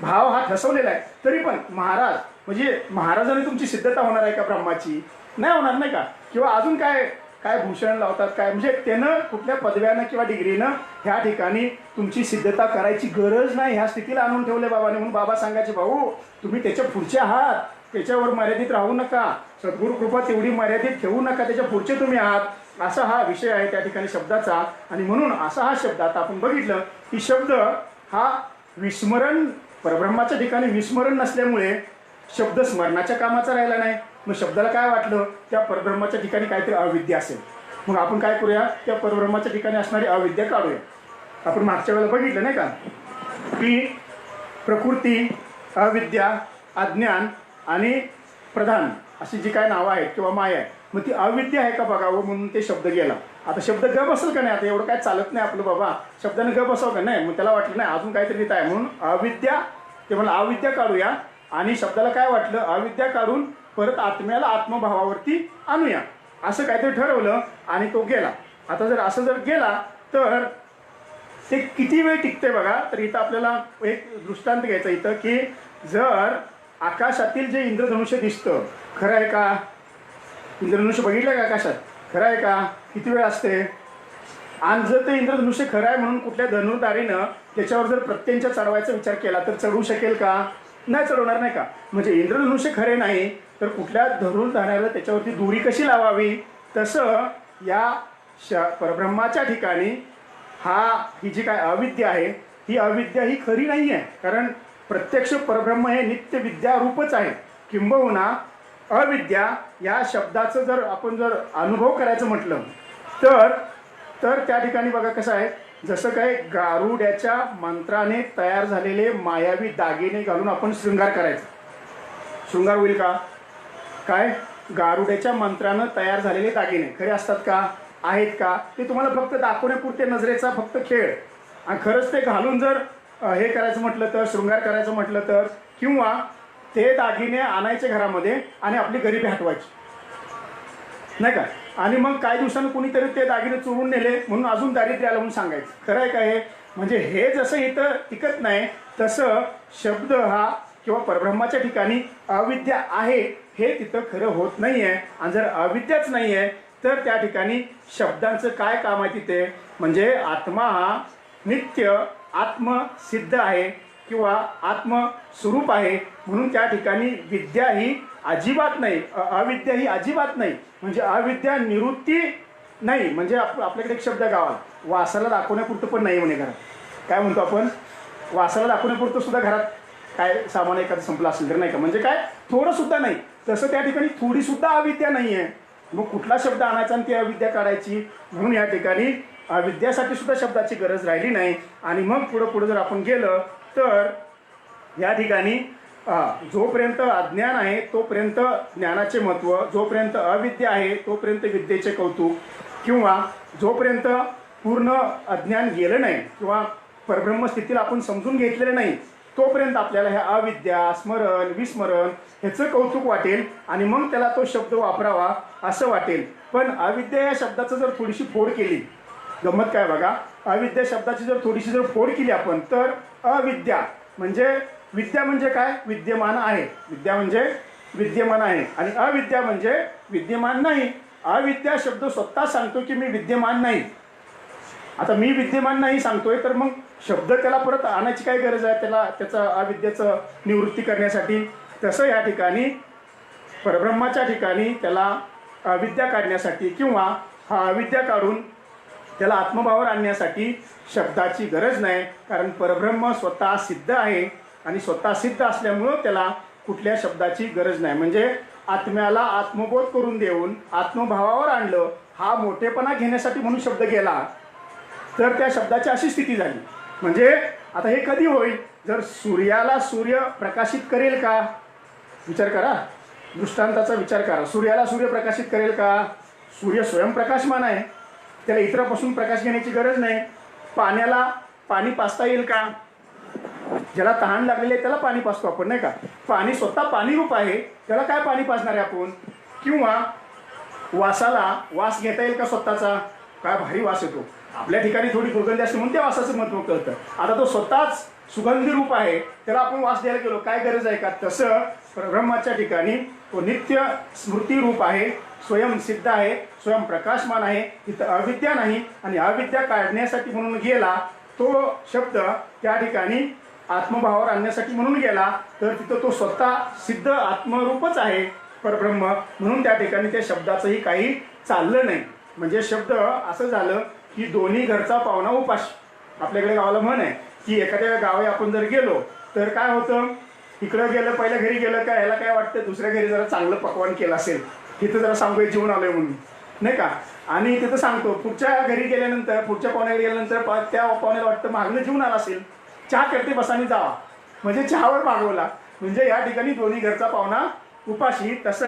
भाव हा ठसवलेला आहे तरी पण महाराज म्हणजे महाराजांनी तुमची सिद्धता होणार आहे का ब्रह्माची? नाही होणार, नाही का? किंवा अजून काय काय भूषण लावतात काय, म्हणजे त्यानं कुठल्या पदव्यानं किंवा डिग्रीनं ह्या ठिकाणी तुमची सिद्धता करायची गरज नाही. ह्या स्थितीला आणून ठेवले बाबाने. म्हणून बाबा सांगायचे, भाऊ तुम्ही त्याच्या पुढचे आहात, त्याच्यावर मर्यादित राहू नका, सद्गुरु कृपा तेवढी मर्यादित ठेवू नका, त्याच्या पुढचे तुम्ही आहात. असा हा विषय आहे त्या ठिकाणी शब्दाचा. आणि म्हणून असा हा शब्द आता आपण बघितलं की शब्द हा विस्मरण, परब्रह्माच्या ठिकाणी विस्मरण नसल्यामुळे शब्द स्मरणाच्या कामाचा राहिला नाही. मग शब्दाला काय वाटलं? त्या परब्रह्माच्या ठिकाणी काहीतरी अविद्या असेल. मग आपण काय करूया? त्या परब्रह्माच्या ठिकाणी असणारी अविद्या काढूया. आपण मागच्या वेळेला बघितलं नाही का की प्रकृती, अविद्या, अज्ञान आणि प्रधान अशी जी काय नावं आहेत किंवा माया आहे, मग ती अविद्या आहे का बघावं म्हणून ते शब्द गेला. आता शब्द ग बसेल का नाही? आता एवढं काय चालत नाही आपलं बाबा, शब्दानं ग बसावं का नाही? मग त्याला वाटलं नाही अजून काहीतरी लिहित आहे म्हणून अविद्या, ते मला अविद्या काढूया. आणि शब्दाला काय वाटलं? अविद्या काढून परत आत्म्याला आत्मभावावरती आणूया, असं काहीतरी ठरवलं आणि तो गेला. आता जर असं जर गेला तर ते किती वेळ टिकते बघा. तर इथं आपल्याला एक दृष्टांत घ्यायचा इथं की जर आकाशातील जे इंद्रधनुष्य दिसतं, खरं आहे का? इंद्रधनुष्य बघितलं का आकाशात? खरं आहे का? किती वेळ असते? आणि जर ते इंद्रधनुष्य खरं आहे म्हणून कुठल्या धनुर्धारीनं त्याच्यावर जर प्रत्यंच्या चढवायचा विचार केला तर चढवू शकेल का? नाही चढवणार, नाही का? म्हणजे इंद्रधनुष्य खरे नाही तर कुठल्या धनुर्धाराला त्याच्यावरती दोरी कशी लावावी? तसं या परब्रह्माच्या ठिकाणी ही जी काय अविद्या आहे ही अविद्या ही खरी नाही आहे. कारण प्रत्यक्ष परब्रह्म हे नित्य विद्यारूपच आहे. किंबहुना अविद्या या शब्दाचं जर आपण जर अनुभव करायचं म्हटलं तर त्या ठिकाणी बघा कसं आहे, जसं काय गारुड्याच्या मंत्राने तयार झालेले मायावी दागिने घालून आपण शृंगार करायचा. शृंगार होईल का? काय गारुड्याच्या मंत्रानं तयार झालेले दागिने खरे असतात का? आहेत का? ते तुम्हाला फक्त दाखवण्यापुरते नजरेचा फक्त खेळ. आणि खरंच ते घालून जर हे करायचं म्हटलं तर, शृंगार करायचं म्हटलं तर, किंवा ते दागिने आणायचे घरामध्ये आणि आपली गरिबी हटवायची, नाही का? आणि मग काही दिवसांनी कोणीतरी ते दागिने चोरून नेले म्हणून अजून दारिद्र्य आलं म्हणून सांगायचं. खरं आहे का हे? म्हणजे हे जसं इथं टिकत नाही तसं शब्द हा किंवा परब्रह्माच्या ठिकाणी अविद्या आहे हे तिथं खरं होत नाही आहे. आणि जर अविद्याच नाही आहे तर त्या ठिकाणी शब्दांचं काय काम आहे तिथे? म्हणजे आत्मा हा नित्य आत्मसिद्ध आहे किंवा आत्मस्वरूप आहे. म्हणून त्या ठिकाणी विद्या ही अजिबात नाही, अविद्या ही अजिबात नाही. म्हणजे अविद्या निवृत्ती नाही. म्हणजे आपल्याकडे एक शब्द गावाला वासाला दाखवण्यापुरतं पण नाही म्हणे घरात. काय म्हणतो आपण? वासाला दाखवण्यापुरतं सुद्धा घरात काय सामान एखादं संपलं असेल तर, नाही का? म्हणजे काय थोडं सुद्धा नाही. तसं त्या ठिकाणी थोडी सुद्धा अविद्या नाही आहे. मग कुठला शब्द आणायचा आणि ती अविद्या काढायची? म्हणून या ठिकाणी अविद्यासाठी सुद्धा शब्दाची गरज राहिली नाही. आणि मग पुढं जर आपण गेलं तर या ठिकाणी जोपर्यंत अज्ञान आहे तोपर्यंत ज्ञानाचे महत्त्व, जोपर्यंत अविद्या आहे तोपर्यंत विद्येचे कौतुक, किंवा जोपर्यंत पूर्ण अज्ञान गेलं नाही किंवा परब्रह्म स्थितीला आपण समजून घेतलेलं नाही तोपर्यंत आपल्याला ह्या अविद्या, स्मरण, विस्मरण ह्याचं कौतुक वाटेल आणि मग त्याला तो शब्द वापरावा असं वाटेल. पण अविद्या या शब्दाचं जर थोडीशी फोड केली, गंमत काय बघा, अविद्या शब्दाची जर थोडीशी जर फोड केली आपण तर अविद्या म्हणजे विद्या म्हणजे काय? विद्यमान आहे. विद्या म्हणजे विद्यमान आहे आणि अविद्या म्हणजे विद्यमान नाही. अविद्या शब्द स्वतः सांगतो की मी विद्यमान नाही. आता मी विद्यमान नाही सांगतोय तर मग शब्द त्याला परत आणायची काय गरज आहे त्याला त्याचं अविद्याचं निवृत्ती करण्यासाठी? तसं या ठिकाणी परब्रह्माच्या ठिकाणी त्याला अविद्या काढण्यासाठी किंवा हा अविद्या काढून त्याला आत्मभावावर आणण्यासाठी शब्दाची गरज नाही. कारण परब्रह्म स्वतः सिद्ध आहे आणि स्वतः सिद्ध असल्यामुळं त्याला कुठल्या शब्दाची गरज नाही. म्हणजे आत्म्याला आत्मबोध करून देऊन आत्मभावावर आणलं, हा मोठेपणा घेण्यासाठी म्हणून शब्द गेला, तर त्या शब्दाची अशी स्थिती झाली. म्हणजे आता हे कधी होईल? जर सूर्याला सूर्य प्रकाशित करेल का? विचार करा, दृष्टांताचा विचार करा. सूर्याला सूर्य प्रकाशित करेल का? सूर्य स्वयंप्रकाशमान आहे, त्याला इतरापासून प्रकाश घेण्याची गरज नाही. पाण्याला पाणी पाजता येईल का? ज्याला तहान लागलेली आहे त्याला पाणी पाजतो आपण, नाही का? पाणी स्वतः पाणी रूप आहे, त्याला काय पाणी पाजणार आहे आपण? किंवा वासाला वास घेता येईल का स्वतःचा? काय भारी वास येतो. आपल्या ठिकाणी थोडी दुर्गंधी असते म्हणून त्या वासाचं महत्त्व कळतं. आता तो स्वतःच सुगंधी रूप आहे, त्याला आपण वास द्यायला गेलो, काय गरज आहे का? तसं परब्रह्माच्या ठिकाणी तो नित्य स्मृती रूप आहे, स्वयंसिद्ध आहे, स्वयंप्रकाशमान आहे. तिथं अविद्या नाही आणि अविद्या काढण्यासाठी म्हणून गेला तो शब्द, त्या ठिकाणी आत्मभावावर आणण्यासाठी म्हणून गेला, तर तिथं तो स्वतः सिद्ध आत्मरूपच आहे परब्रह्म. म्हणून त्या ठिकाणी त्या शब्दाचंही काही चाललं नाही. म्हणजे शब्द असं झालं की दोन्ही घरचा पाहुणा उपाशी. आपल्याकडे गावाला म्हण आहे की एखाद्या गावी आपण जर गेलो तर काय होतं, इकडं गेलं, पहिल्या घरी गेलं का ह्याला काय वाटतं दुसऱ्या घरी जरा चांगलं पकवान केलं असेल, तिथं जरा सांगू जेवण आलोय म्हणून, नाही का? आणि तिथं सांगतो पुढच्या घरी गेल्यानंतर, पुढच्या पाहुण्याकडे गेल्यानंतर त्या पाहुण्याला वाटतं मागणं जेवण आला असेल, चहा करते बसानी जावा, म्हणजे चहावर मागवला. म्हणजे या ठिकाणी दोन्ही घरचा पाहुणा उपाशी. तसं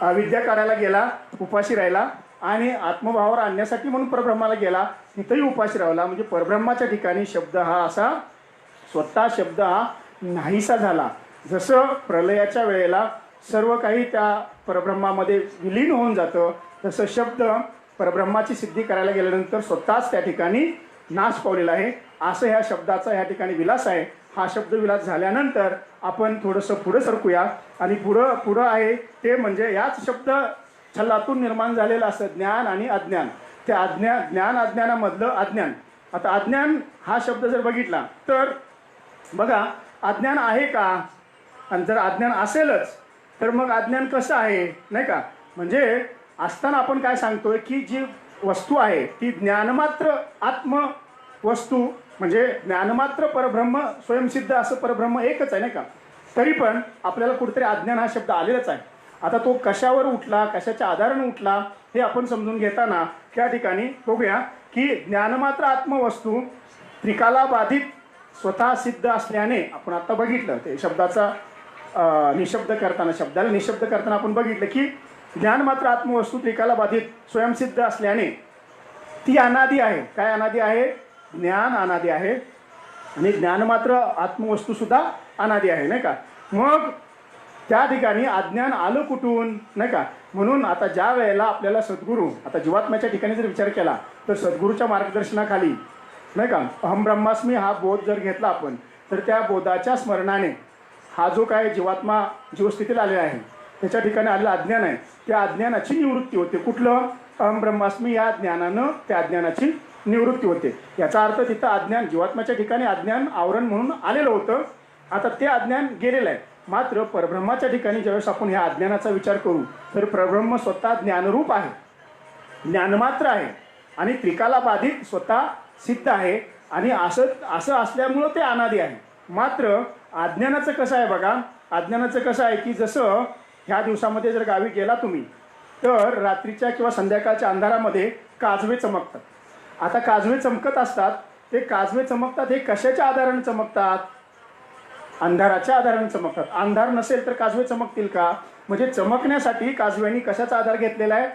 अविद्या काढायला गेला, उपाशी राहिला, आणि आत्मभावावर आणण्यासाठी म्हणून परब्रह्माला गेला, तिथंही उपाशी राहिला. म्हणजे परब्रह्माच्या ठिकाणी शब्द हा असा स्वतः शब्द हा नाहीसा झाला. जसं प्रलयाच्या वेळेला सर्व काही त्या परब्रह्मामध्ये विलीन होऊन जातं, तसं शब्द परब्रह्माची सिद्धी करायला गेल्यानंतर स्वतःच त्या ठिकाणी नाश पावलेला आहे. असं ह्या शब्दाचा ह्या ठिकाणी विलास आहे. हा शब्द विलास झाल्यानंतर आपण थोडंसं पुढं सरकूया. आणि पुढं आहे ते म्हणजे याच शब्द छल्लातून निर्माण झालेलं असं ज्ञान आणि अज्ञान. त्या ज्ञान अज्ञानामधलं अज्ञान. आता अज्ञान हा शब्द जर बघितला तर बघा, अज्ञान आहे का? आणि जर अज्ञान असेलच तर मग अज्ञान कसं आहे, नाही का? म्हणजे असताना आपण काय सांगतोय की जी वस्तू आहे ती ज्ञानमात्र आत्मवस्तू, म्हणजे ज्ञानमात्र परब्रह्म, स्वयंसिद्ध असं परब्रह्म एकच आहे, नाही का? तरी पण आपल्याला कुठेतरी अज्ञान हा शब्द आलेलाच आहे. आता तो कशावर उठला, कशाच्या आधाराने उठला हे आपण समजून घेताना त्या ठिकाणी बघूया की ज्ञानमात्र आत्मवस्तू त्रिकाला बाधित स्वतः सिद्ध असल्याने, आपण आता बघितलं ते शब्दाचा निशब्द करताना, शब्दाला निशब्द करताना आपण बघितलं की ज्ञानमात्र आत्मवस्तू त्रिकाला बाधित स्वयंसिद्ध असल्याने ती अनादी आहे. काय अनादी आहे? ज्ञान अनादी आहे आणि ज्ञानमात्र आत्मवस्तूसुद्धा अनादी आहे, नाही का? मग त्या ठिकाणी अज्ञान आलं कुठून, नाही का? म्हणून आता ज्या वेळेला आपल्याला सद्गुरू, आता जीवात्म्याच्या ठिकाणी जर विचार केला तर सद्गुरूच्या मार्गदर्शनाखाली, नाही का, अहम ब्रह्मास्मी हा बोध जर घेतला आपण, तर त्या बोधाच्या स्मरणाने हा जो काय जीवात्मा जीवस्थितीला आलेला आहे त्याच्या ठिकाणी आलेलं अज्ञान आहे, त्या अज्ञानाची निवृत्ती होते. कुठलं? अहम ब्रह्मास्मी या ज्ञानानं त्या अज्ञानाची निवृत्ती होते. याचा अर्थ तिथं अज्ञान, जीवात्म्याच्या ठिकाणी अज्ञान आवरण म्हणून आलेलं होतं, आता ते अज्ञान गेलेलं आहे. मात्र परब्रह्माच्या ठिकाणी ज्यावेळेस आपण ह्या अज्ञानाचा विचार करू तर परब्रह्म स्वतः ज्ञानरूप आहे, ज्ञानमात्र आहे आणि त्रिकाला बाधित स्वतः सिद्ध आहे. आणि असं असल्यामुळं ते अनादी आहे. मात्र अज्ञानाचं कसं आहे बघा, अज्ञानाचं कसं आहे की जसं ह्या दिवसामध्ये जर गावी गेला तुम्ही तर रात्रीच्या किंवा संध्याकाळच्या अंधारामध्ये काजवे चमकतात. आता काजवे चमकत असतात, ते काजवे चमकतात हे कशाच्या आधाराने चमकतात? अंधाराच्या आधाराने चमकतात. अंधार नसेल तर काजवे चमकतील का? म्हणजे चमकण्यासाठी काजव्यांनी कशाचा आधार घेतलेला आहे?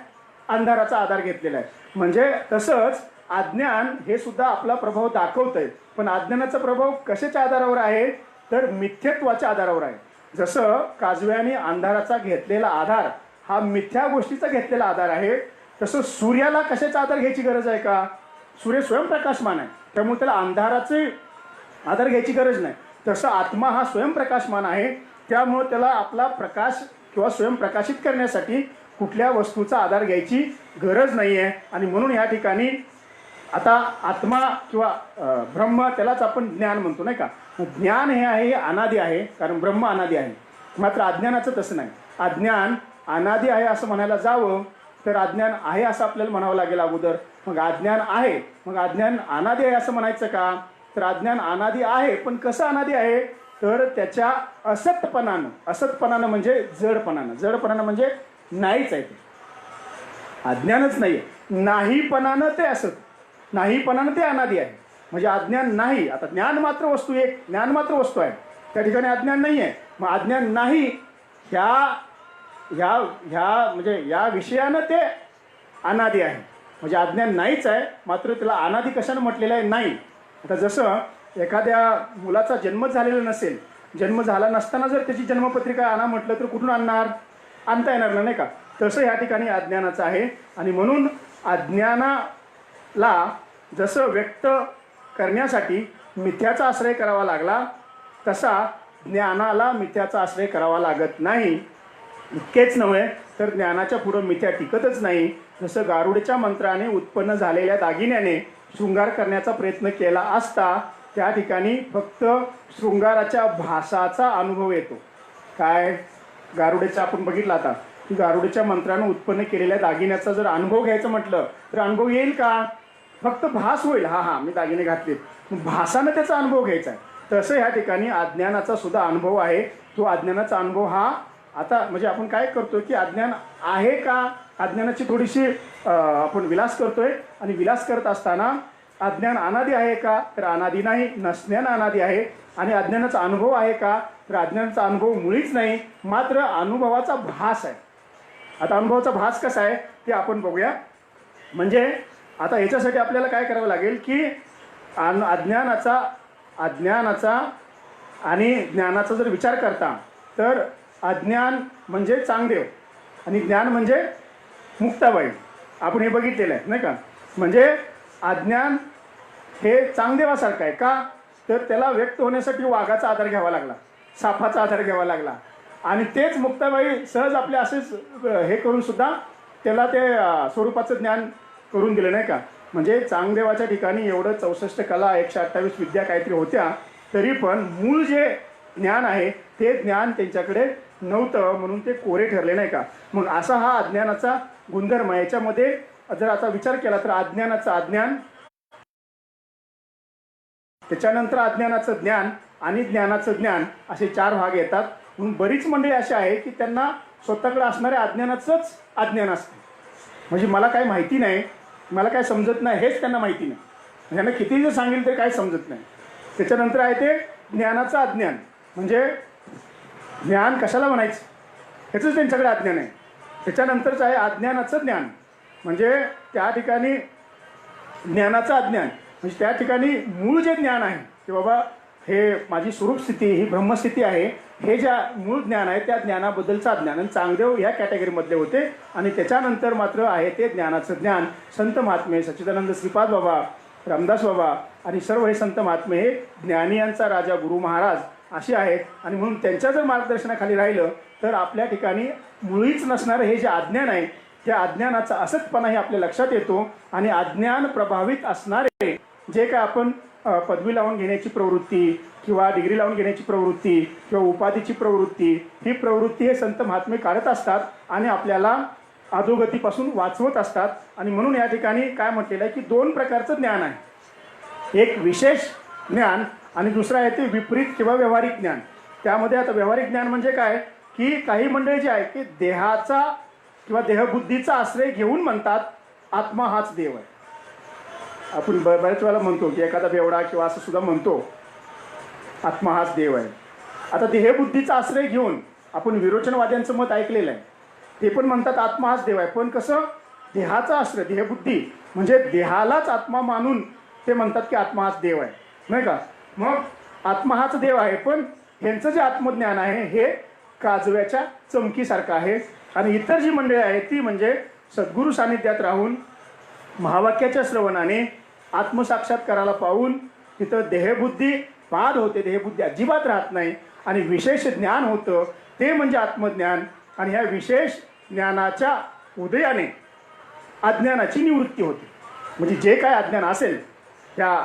अंधाराचा आधार घेतलेला आहे. म्हणजे तसंच अज्ञान हे सुद्धा आपला प्रभाव दाखवतंय, पण अज्ञानाचा प्रभाव कशाच्या आधारावर आहे? तर मिथ्यत्वाच्या आधारावर आहे. जसं काजव्याने अंधाराचा घेतलेला आधार हा मिथ्या गोष्टीचा घेतलेला आधार आहे, तसं सूर्याला कशाचा आधार घ्यायची गरज आहे का? सूर्य स्वयंप्रकाशमान आहे, त्यामुळे त्याला अंधाराचे आधार घ्यायची गरज नाही. तसं आत्मा हा स्वयंप्रकाशमान आहे. त्यामुळे त्याला आपला प्रकाश किंवा स्वयंप्रकाशित करण्यासाठी कुठल्या वस्तूचा आधार घ्यायची गरज नाही आहे. आणि म्हणून या ठिकाणी आता आत्मा किंवा ब्रह्म त्यालाच आपण ज्ञान म्हणतो नाही का. ज्ञान हे आहे, हे अनादी आहे, कारण ब्रह्म अनादी आहे. मात्र अज्ञानाचं तसं नाही. अज्ञान अनादी आहे असं म्हणायला जावं तर अज्ञान आहे असं आपल्याला म्हणावं लागेल अगोदर. मग अज्ञान आहे, मग अज्ञान अनादी आहे असं म्हणायचं का. तर अज्ञान अनादी आहे, पण कसं अनादी आहे तर त्याच्या असतपणानं म्हणजे जडपणानं म्हणजे नाहीच आहे. ते अज्ञानच नाही आहे, नाहीपणानं ते असत, नाहीपणानं ते अनादी आहे. म्हणजे अज्ञान नाही. आता ज्ञान मात्र वस्तू एक, ज्ञान मात्र वस्तू आहे, त्या ठिकाणी अज्ञान नाही आहे. मग अज्ञान नाही ह्या म्हणजे या विषयानं ते अनादी आहे. म्हणजे अज्ञान नाहीच आहे, मात्र त्याला अनादी कशानं म्हटलेलं आहे नाही. आता जसं एखाद्या मुलाचा जन्म झालेला नसेल, जन्म झाला नसताना जर त्याची जन्मपत्रिका आणा म्हटलं तर कुठून आणता येणार नाही का. तसं या ठिकाणी अज्ञानाचं आहे. आणि म्हणून अज्ञानाला जसं व्यक्त करण्यासाठी मिथ्याचा आश्रय करावा लागला, तसा ज्ञानाला मिथ्याचा आश्रय करावा लागत नाही. इतकेच नव्हे तर ज्ञानाच्या पुढं मिथ्या टिकतच नाही. जसं गारुडच्या मंत्राने उत्पन्न झालेल्या दागिन्याने शृंगार करण्याचा प्रयत्न केला असता त्या ठिकाणी फक्त शृंगाराच्या भासाचा अनुभव येतो. काय गारुडेचा आपण बघितलं आता की गारुडेच्या मंत्रानं उत्पन्न केलेल्या दागिन्याचा जर अनुभव घ्यायचं म्हटलं तर अनुभव येईल का. फक्त भास होईल, हा मी दागिने घातले, भासानं त्याचा अनुभव घ्यायचा आहे. तसं ह्या ठिकाणी अज्ञानाचा सुद्धा अनुभव आहे. तो अज्ञानाचा अनुभव हा आता म्हणजे आपण काय करतोय की अज्ञान आहे का, अज्ञानाची थोडीशी आपण विलास करतोय. आणि विलास करत असताना अज्ञान अनादी आहे का तर अनादी नाही, नसण्यानं अनादी आहे. आणि अज्ञानाचा अनुभव आहे का तर अज्ञानाचा अनुभव मुळीच नाही, मात्र अनुभवाचा भास आहे. आता अनुभवाचा भास कसा आहे ते आपण बघूया. म्हणजे आता ह्याच्यासाठी आपल्याला काय करावं लागेल की अज्ञानाचा आणि ज्ञानाचा जर विचार करता तर अज्ञान म्हणजे चांगदेव आणि ज्ञान म्हणजे मुक्ताबाई. आपण हे बघितलेलं आहे नाही का. म्हणजे अज्ञान हे चांगदेवासारखं आहे का तर त्याला व्यक्त होण्यासाठी वाघाचा आधार घ्यावा लागला, सापाचा आधार घ्यावा लागला. आणि तेच मुक्ताबाई सहज आपले असेच हे करून सुद्धा त्याला ते स्वरूपाचं ज्ञान करून दिलं नाही का. म्हणजे चांगदेवाच्या ठिकाणी एवढं 64 कला 128 विद्या काहीतरी होत्या, तरी पण मूळ जे ज्ञान आहे ते ज्ञान त्यांच्याकडे नव्हतं, म्हणून ते कोरे ठरले नाही का. मग असा हा अज्ञानाचा गुणधर्म आहे. याच्यामध्ये जर आता विचार केला तर अज्ञानाचं अज्ञान, त्याच्यानंतर अज्ञानाचं ज्ञान आणि ज्ञानाचं ज्ञान असे 4 भाग येतात. म्हणून बरीच मंडळी अशी आहे की त्यांना स्वतःकडे असणाऱ्या अज्ञानाचंच अज्ञान असतं. म्हणजे मला काय माहिती नाही, मला काय समजत नाही हेच त्यांना माहिती नाही. त्यांना कितीही जर सांगेल तरी काय समजत नाही. त्याच्यानंतर आहे ते ज्ञानाचं अज्ञान. म्हणजे ज्ञान कशाला म्हणायचं ह्याचंच त्यांच्याकडे अज्ञान आहे. त्याच्यानंतरच आहे अज्ञानाचं ज्ञान. म्हणजे त्या ठिकाणी ज्ञानाचं अज्ञान म्हणजे त्या ठिकाणी मूळ जे ज्ञान आहे की बाबा हे माझी स्वरूप स्थिती ही ब्रह्मस्थिती आहे, हे ज्या मूळ ज्ञान आहे त्या ज्ञानाबद्दलचं अज्ञान. आणि चांगदेव ह्या कॅटेगरीमधले होते. आणि त्याच्यानंतर मात्र आहे ते ज्ञानाचं ज्ञान. संत महात्मे सच्चिदानंद श्रीपाद बाबा, रामदास बाबा आणि सर्व हे संत महात्मे हे ज्ञानियांचा राजा गुरु महाराज असे आहेत. आणि म्हणून त्यांच्या जर मार्गदर्शनाखाली राहिलं तर आपल्या ठिकाणी मुळीच नसणारं हे जे अज्ञान आहे त्या अज्ञानाचा असतपणाही आपल्या लक्षात येतो. आणि अज्ञान प्रभावित असणारे जे काय आपण पदवी लावून घेण्याची प्रवृत्ती किंवा डिग्री लावून घेण्याची प्रवृत्ती किंवा उपाधीची प्रवृत्ती, ही प्रवृत्ती हे संत महात्मे काढत असतात आणि आपल्याला अधोगतीपासून वाचवत असतात. आणि म्हणून या ठिकाणी काय म्हटलेलं आहे की 2 प्रकारचं ज्ञान आहे. एक विशेष ज्ञान आणि दुसरं आहे ते विपरीत किंवा व्यावहारिक ज्ञान. त्यामध्ये आता व्यावहारिक ज्ञान म्हणजे काय की काही मंडळी जे आहे की देहाचा किंवा देहबुद्धीचा आश्रय घेऊन म्हणतात आत्मा हाच देव आहे. आपण बऱ्याच वेळेला म्हणतो की एखादा बेवडा किंवा असं सुद्धा म्हणतो आत्मा हाच देव आहे. आता देहबुद्धीचा आश्रय घेऊन आपण विरोचनवाद्यांचं मत ऐकलेलं आहे. ते पण म्हणतात आत्मा हाच देव आहे, पण कसं देहाचा आश्रय देहबुद्धी म्हणजे देहालाच आत्मा मानून ते म्हणतात की आत्मा हाच देव आहे नाही का. मग आत्मा हाच देव आहे, पण ह्यांचं जे आत्मज्ञान आहे हे काजव्याच्या चमकीसारखं आहे. आणि इतर जी मंडळी आहेत ती म्हणजे सद्गुरू सानिध्यात राहून महावाक्याच्या श्रवणाने आत्मसाक्षात्काराला पाहून तिथं देहबुद्धी पाद होते ते हे बुद्धी अजिबात राहत नाही आणि विशेष ज्ञान होतं ते म्हणजे आत्मज्ञान. आणि ह्या विशेष ज्ञानाच्या उदयाने अज्ञानाची निवृत्ती होते. म्हणजे जे काय अज्ञान असेल त्या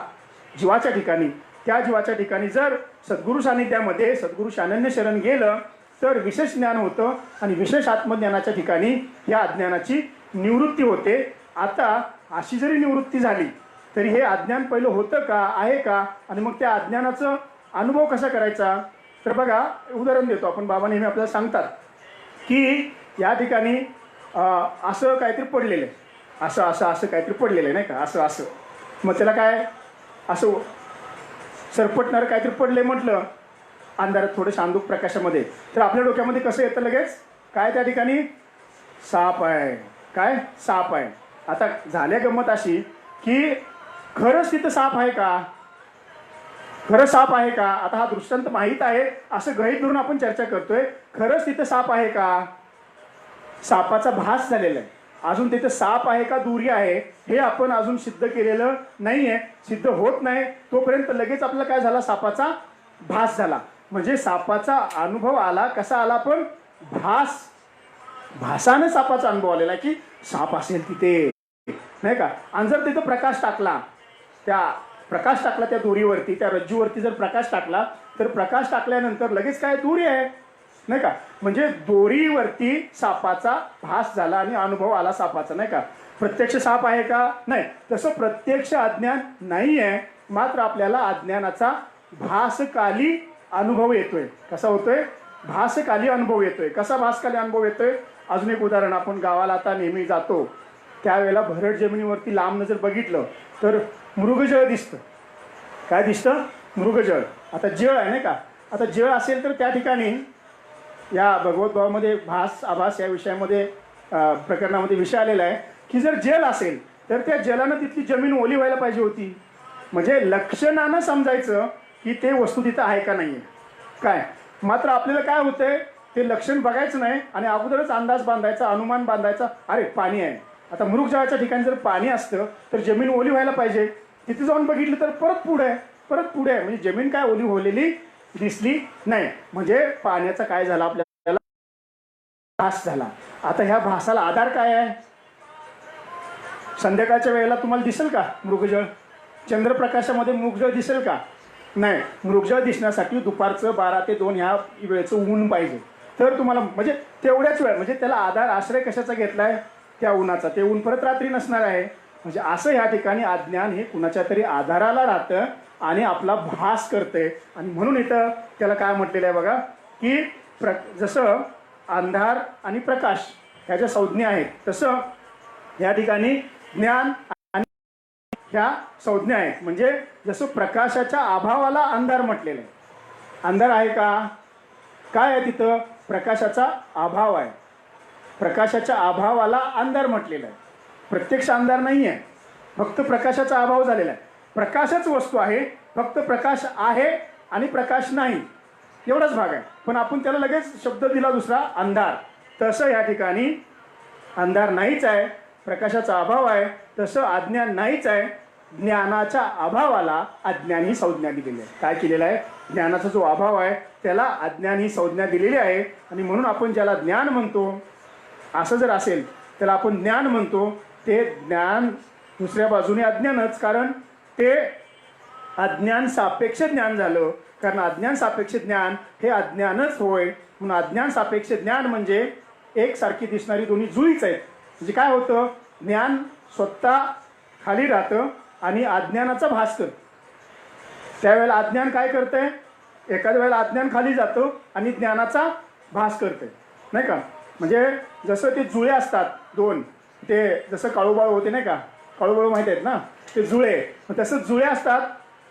जीवाच्या ठिकाणी, त्या जीवाच्या ठिकाणी जर सद्गुरू सान्निध्यामध्ये सद्गुरू शानन्य शरण गेलं तर विशेष ज्ञान होतं आणि विशेष आत्मज्ञानाच्या ठिकाणी या अज्ञानाची निवृत्ती होते. आता अशी जरी निवृत्ती झाली तरी हे अज्ञान पहिलं होतं का, आहे का, आणि मग त्या अज्ञानाचा अनुभव कसा करायचा. तर बघा उदाहरण देतो आपण. बाबा नेहमी आपल्याला सांगतात की या ठिकाणी असं काहीतरी पडलेलं आहे, असं असं असं काहीतरी पडलेलं आहे नाही का, असं असं. मग त्याला काय असं सरपटणारं काहीतरी पडले म्हटलं अंधारात थोडं शांदूक प्रकाशामध्ये, तर आपल्या डोक्यामध्ये कसं येतं लगेच, काय त्या ठिकाणी साप आहे, काय साप आहे. आता झाल्या गंमत अशी की खरंच तिथं साप आहे का, खरं साप आहे का. आता हा दृष्टांत माहीत आहे असं गृहीत धरून आपण चर्चा करतोय. खरंच तिथं साप आहे का, सापाचा भास झालेला आहे. अजून तिथं साप आहे का दुरी आहे हे आपण अजून सिद्ध केलेलं नाही आहे. सिद्ध होत नाही तोपर्यंत लगेच आपल्याला काय झाला, सापाचा भास झाला. म्हणजे सापाचा अनुभव आला, कसा आला, पण भासानं सापाचा अनुभव आलेला की साप असेल तिथे नाही का. आणि जर तिथं प्रकाश टाकला, त्या दोरीवरती, त्या रज्जूवरती जर प्रकाश टाकला तर प्रकाश टाकल्यानंतर लगेच काय दोरी आहे नाही का. म्हणजे दोरीवरती सापाचा भास झाला आणि अनुभव आला सापाचा नाही का. प्रत्यक्ष साप आहे का, नाही. तसं प्रत्यक्ष अज्ञान नाही आहे, मात्र आपल्याला अज्ञानाचा भासकाली अनुभव येतोय. कसा होतोय, भासकाली अनुभव येतोय. कसा भासकाली अनुभव येतोय, अजून एक उदाहरण. आपण गावाला आता नेहमी जातो त्यावेळेला भरड जमिनीवरती लांबनं जर बघितलं तर मृगजळ दिसतं. काय दिसतं, मृगजळ. आता जळ आहे नाही का. आता जळ असेल तर त्या ठिकाणी या भगवद्भावामध्ये भास आभास या विषयामध्ये प्रकरणामध्ये विषय आलेला आहे की जर जल असेल तर त्या जलानं तिथली जमीन ओली व्हायला पाहिजे होती. म्हणजे लक्षणानं समजायचं की ते वस्तू तिथं आहे का नाही आहे काय. मात्र आपल्याला काय होतंय, ते लक्षण बघायचं नाही आणि अगोदरच अंदाज बांधायचा, अनुमान बांधायचा, अरे पाणी आहे. आता मृगजळाच्या ठिकाणी जर पाणी असतं तर जमीन ओली व्हायला पाहिजे. तिथे जाऊन बघितलं तर परत पुढे आहे. म्हणजे जमीन काय ओली होलेली दिसली नाही. म्हणजे पाण्याचा काय झाला, आपल्याला भास झाला. आता ह्या भासाला आधार काय आहे, संध्याकाळच्या वेळेला तुम्हाला दिसेल का मृगजळ, चंद्रप्रकाशामध्ये मृगजळ दिसेल का, नाही. मृगजळ दिसण्यासाठी दुपारचं 12 ते 2 ह्या वेळेचं ऊन पाहिजे. तर तुम्हाला म्हणजे तेवढ्याच वेळ, म्हणजे त्याला आधार आश्रय कशाचा घेतलाय, त्या उन्हाचा. ते ऊन परत रात्री नसणार आहे. म्हणजे असं ह्या ठिकाणी अज्ञान हे कुणाच्या तरी आधाराला राहतं आणि आपला भास करते. आणि म्हणून इथं त्याला काय म्हटलेलं आहे बघा की जसं अंधार आणि प्रकाश ह्या ज्या संज्ञा आहेत तसं या ठिकाणी ज्ञान आणि ह्या संज्ञा आहेत. म्हणजे जसं प्रकाशाच्या अभावाला अंधार म्हटलेलं आहे. अंधार आहे का, काय आहे तिथं, प्रकाशाचा अभाव आहे. प्रकाशाच्या अभावाला अंधार म्हटलेलं आहे. प्रत्यक्ष अंधार नाही आहे, फक्त प्रकाशाचा अभाव झालेला आहे. प्रकाशच वस्तू आहे, फक्त प्रकाश आहे आणि प्रकाश नाही एवढाच भाग आहे. पण आपण त्याला लगेच शब्द दिला दुसरा, अंधार. तसं या ठिकाणी अंधार नाहीच आहे, प्रकाशाचा अभाव आहे. तसं अज्ञान नाहीच आहे. ज्ञानाच्या अभावाला अज्ञान ही संज्ञा दिलेली आहे. काय केलेलं आहे, ज्ञानाचा जो अभाव आहे त्याला अज्ञान ही संज्ञा दिलेली आहे. आणि म्हणून आपण ज्याला ज्ञान म्हणतो, असं जर असेल त्याला आपण ज्ञान म्हणतो. ते ज्ञान दुसऱ्या बाजूने अज्ञानच, कारण ते अज्ञान सापेक्ष ज्ञान झालं. कारण अज्ञान सापेक्ष ज्ञान हे अज्ञानच होय. म्हणून अज्ञान सापेक्ष ज्ञान म्हणजे एकसारखी दिसणारी दोन्ही जुळीच आहेत. म्हणजे काय होतं, ज्ञान स्वतः खाली राहतं आणि अज्ञानाचा भास करतं. त्यावेळेला अज्ञान काय करतंय, एखाद्या वेळेला अज्ञान खाली जातं आणि ज्ञानाचा भास करतंय नाही का. म्हणजे जसं ते जुळे असतात दोन, ते जसं काळूबाळू होते नाही का, काळूबाळू माहिती आहेत ना, ते जुळे. तसं जुळे असतात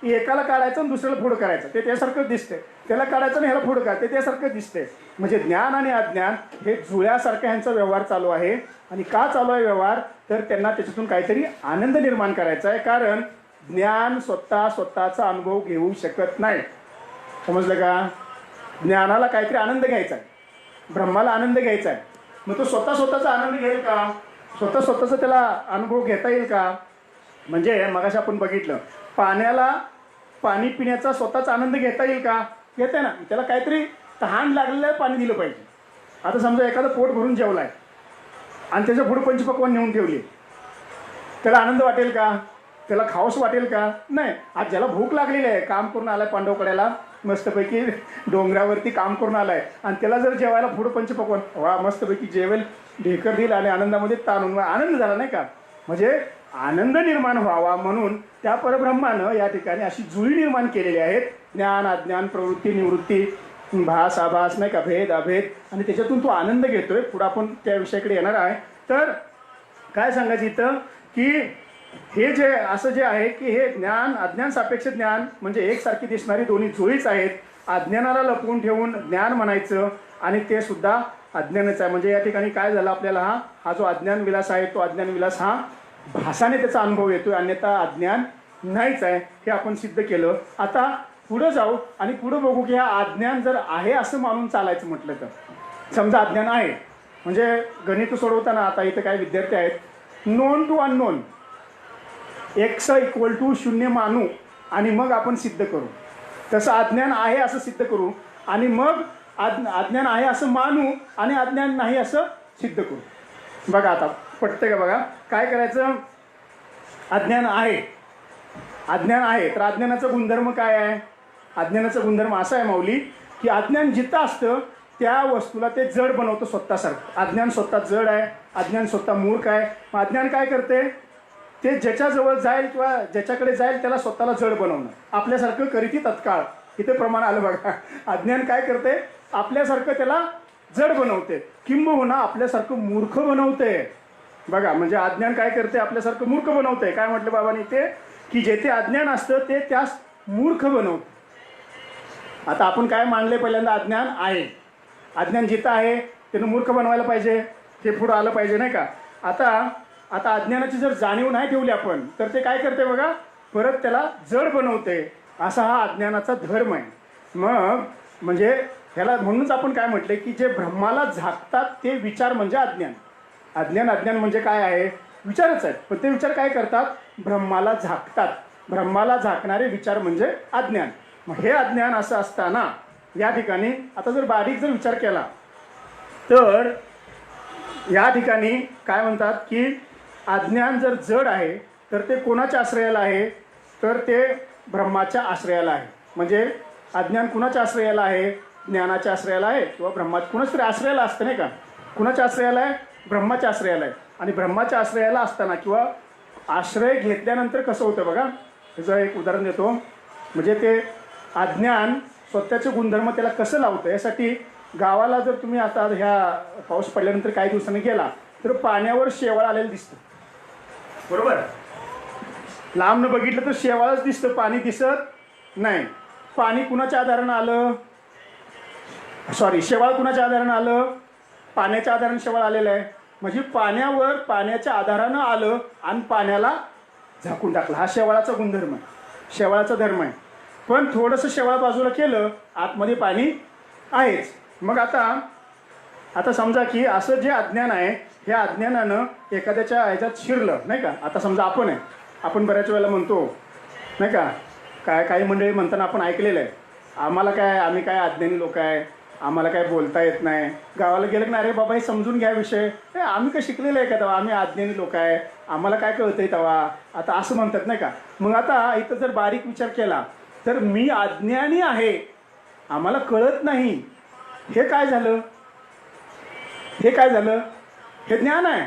की एकाला काढायचं आणि दुसऱ्याला पुढं करायचं, ते त्यासारखं दिसते. त्याला काढायचं आणि ह्याला पुढं करायचं, ते त्यासारखं दिसते. म्हणजे ज्ञान आणि अज्ञान हे जुळ्यासारखा ह्यांचा व्यवहार चालू आहे. आणि का चालू आहे व्यवहार, तर त्यांना त्याच्यातून काहीतरी आनंद निर्माण करायचा आहे. कारण ज्ञान स्वतःचा अनुभव घेऊ शकत नाही. समजलं का, ज्ञानाला काहीतरी आनंद घ्यायचा आहे, ब्रह्माला आनंद घ्यायचा आहे. मग तो स्वतःचा आनंद घेईल का, स्वतःचा त्याला अनुभव घेता येईल का. म्हणजे मगाशी आपण बघितलं, पाण्याला पाणी पिण्याचा स्वतःच आनंद घेता येईल का? घेता ना. त्याला काहीतरी तहान लागलेलं आहे, पाणी दिलं पाहिजे. आता समजा एखादं पोट भरून जेवला आहे आणि त्याच्या पुढे पंचपक्वान्न नेऊन ठेवली, त्याला आनंद वाटेल का? त्याला खावंस वाटेल का? नाही. आज ज्याला भूक लागलेली आहे, काम करून आलाय पांडवकड्याला, मस्तपैकी डोंगरावरती काम करून आलाय आणि त्याला जर जेवायला पुढं पंचपक्वान्न, वा मस्तपैकी जेवेल, ढेकर देईल आणि आनंदामध्ये ताणून आनंद झाला नाही का? म्हणजे आनंद निर्माण व्हावा म्हणून त्या परब्रह्मानं या ठिकाणी अशी जुळी निर्माण केलेली आहेत. ज्ञान, अज्ञान, प्रवृत्ती, निवृत्ती, भास, आभास नाही का, भेद, अभेद, आणि त्याच्यातून तो आनंद घेतोय. पुढं आपण त्या विषयाकडे येणार आहे. तर काय सांगायचं इथं की हे जे असं जे आहे की हे ज्ञान, अज्ञान, सापेक्ष ज्ञान म्हणजे एकसारखी दिसणारी दोन्ही जुळीच आहेत. अज्ञानाला लपवून ठेवून ज्ञान म्हणायचं आणि ते सुद्धा अज्ञानच आहे. म्हणजे या ठिकाणी काय झालं आपल्याला, हा जो अज्ञान विलास आहे तो अज्ञान विलास हा भासाने त्याचा अनुभव येतोय, अन्यथा अज्ञान नाहीच आहे. हे आपण सिद्ध केलं. आता पुढं जाऊ आणि पुढं बघू की हा अज्ञान जर आहे असं मानून चालायचं म्हटलं तर, समजा अज्ञान आहे म्हणजे गणित सोडवताना आता इथं काय विद्यार्थी आहेत, known to unknown, x equal to 0 मानू आणि मग आपण सिद्ध करू. तसं अज्ञान आहे असं सिद्ध करू आणि मग अज्ञान आहे असं मानू आणि अज्ञान नाही असं सिद्ध करू. बघा आता पटतं का? बघा काय करायचं. अज्ञान आहे, अज्ञान आहे, तर अज्ञानाचा गुणधर्म काय आहे? अज्ञानाचा गुणधर्म असा आहे माऊली की अज्ञान जिथं असतं त्या वस्तूला ते जड बनवतं स्वतःसारखं. अज्ञान स्वतः जड आहे, अज्ञान स्वतः मूर्ख आहे. मग अज्ञान काय करते, ते ज्याच्याजवळ जाईल किंवा ज्याच्याकडे जाईल त्याला स्वतःला जड बनवणं. आपल्यासारखं करीती तत्काळ, इथे प्रमाण आलं बघा. अज्ञान काय करते, आपल्यासारखं त्याला जड बनवते, किंबहुना आपल्यासारखं मूर्ख बनवते. बघा म्हणजे अज्ञान काय करते, आपल्यासारखं मूर्ख बनवते. काय म्हटलं बाबांनी ते की जेथे अज्ञान असतं ते त्यास मूर्ख बनवतं. आता आपण काय मानले पहिल्यांदा, अज्ञान आहे. अज्ञान जिथं आहे त्यानं मूर्ख बनवायला पाहिजे, ते पुढं आलं पाहिजे नाही का? आता अज्ञानाची जर जाणीव नाही ठेवली आपण तर ते काय करते बघा, परत त्याला जड बनवते. असा हा अज्ञानाचा धर्म आहे. मग म्हणजे ह्याला म्हणूनच आपण काय म्हटले की जे ब्रह्माला झाकतात ते विचार म्हणजे अज्ञान. अज्ञान म्हणजे काय आहे, विचारच आहेत. पण ते विचार काय करतात, ब्रह्माला झाकतात. ब्रह्माला झाकणारे विचार म्हणजे अज्ञान. मग हे अज्ञान असं असताना या ठिकाणी आता जर बारीक जर विचार केला तर या ठिकाणी काय म्हणतात की अज्ञान जर जड आहे तर ते कोणाच्या आश्रयाला आहे, तर ते ब्रह्माच्या आश्रयाला आहे. म्हणजे अज्ञान कुणाच्या आश्रयाला आहे, ज्ञानाच्या आश्रयाला आहे किंवा ब्रह्माच्या कुणाच तरी आश्रयाला असतं नाही का? कुणाच्या आश्रयाला आहे, ब्रह्माच्या आश्रयाला आहे. आणि ब्रह्माच्या आश्रयाला असताना किंवा आश्रय घेतल्यानंतर कसं होतं बघा, त्याचं एक उदाहरण देतो. म्हणजे ते अज्ञान स्वतःचे गुणधर्म त्याला कसं लावतं, यासाठी गावाला जर तुम्ही आता ह्या पाऊस पडल्यानंतर काही दिवसांनी गेला तर पाण्यावर शेवाळ आलेलं दिसतं, बरोबर? लांबनं बघितलं तर शेवाळच दिसतं, पाणी दिसत नाही. पाणी कुणाच्या आधारानं आलं, शेवाळ कुणाच्या आधारानं आलं, पाण्याच्या आधारानं शेवाळ आलेलं आहे. म्हणजे पाण्यावर पाण्याच्या आधारानं आलं आणि पाण्याला झाकून टाकलं. हा शेवाळाचा गुणधर्म आहे, शेवाळाचा धर्म आहे. पण थोडंसं शेवाळ बाजूला केलं, आतमध्ये पाणी आहेच. मग आता समजा की असं जे अज्ञान आहे, ह्या अज्ञानानं एखाद्याच्या ह्याच्यात शिरलं नाही का? आता समजा आपण बऱ्याच वेळेला म्हणतो नाही का, काही मंडळी म्हणताना आपण ऐकलेलं आहे, आम्ही काय अज्ञानी लोक आहे, आम्हाला काय बोलता येत नाही. गावाला गेलं की नाही, अरे बाबा हे समजून घ्या विषय, आम्ही काय शिकलेलं आहे का तेव्हा, आम्ही अज्ञानी लोक आहे, आम्हाला काय कळतंय तेव्हा, आता असं म्हणतात नाही का? मग आता इथं जर बारीक विचार केला तर मी अज्ञानी आहे, आम्हाला कळत नाही, हे काय झालं, हे ज्ञान आहे.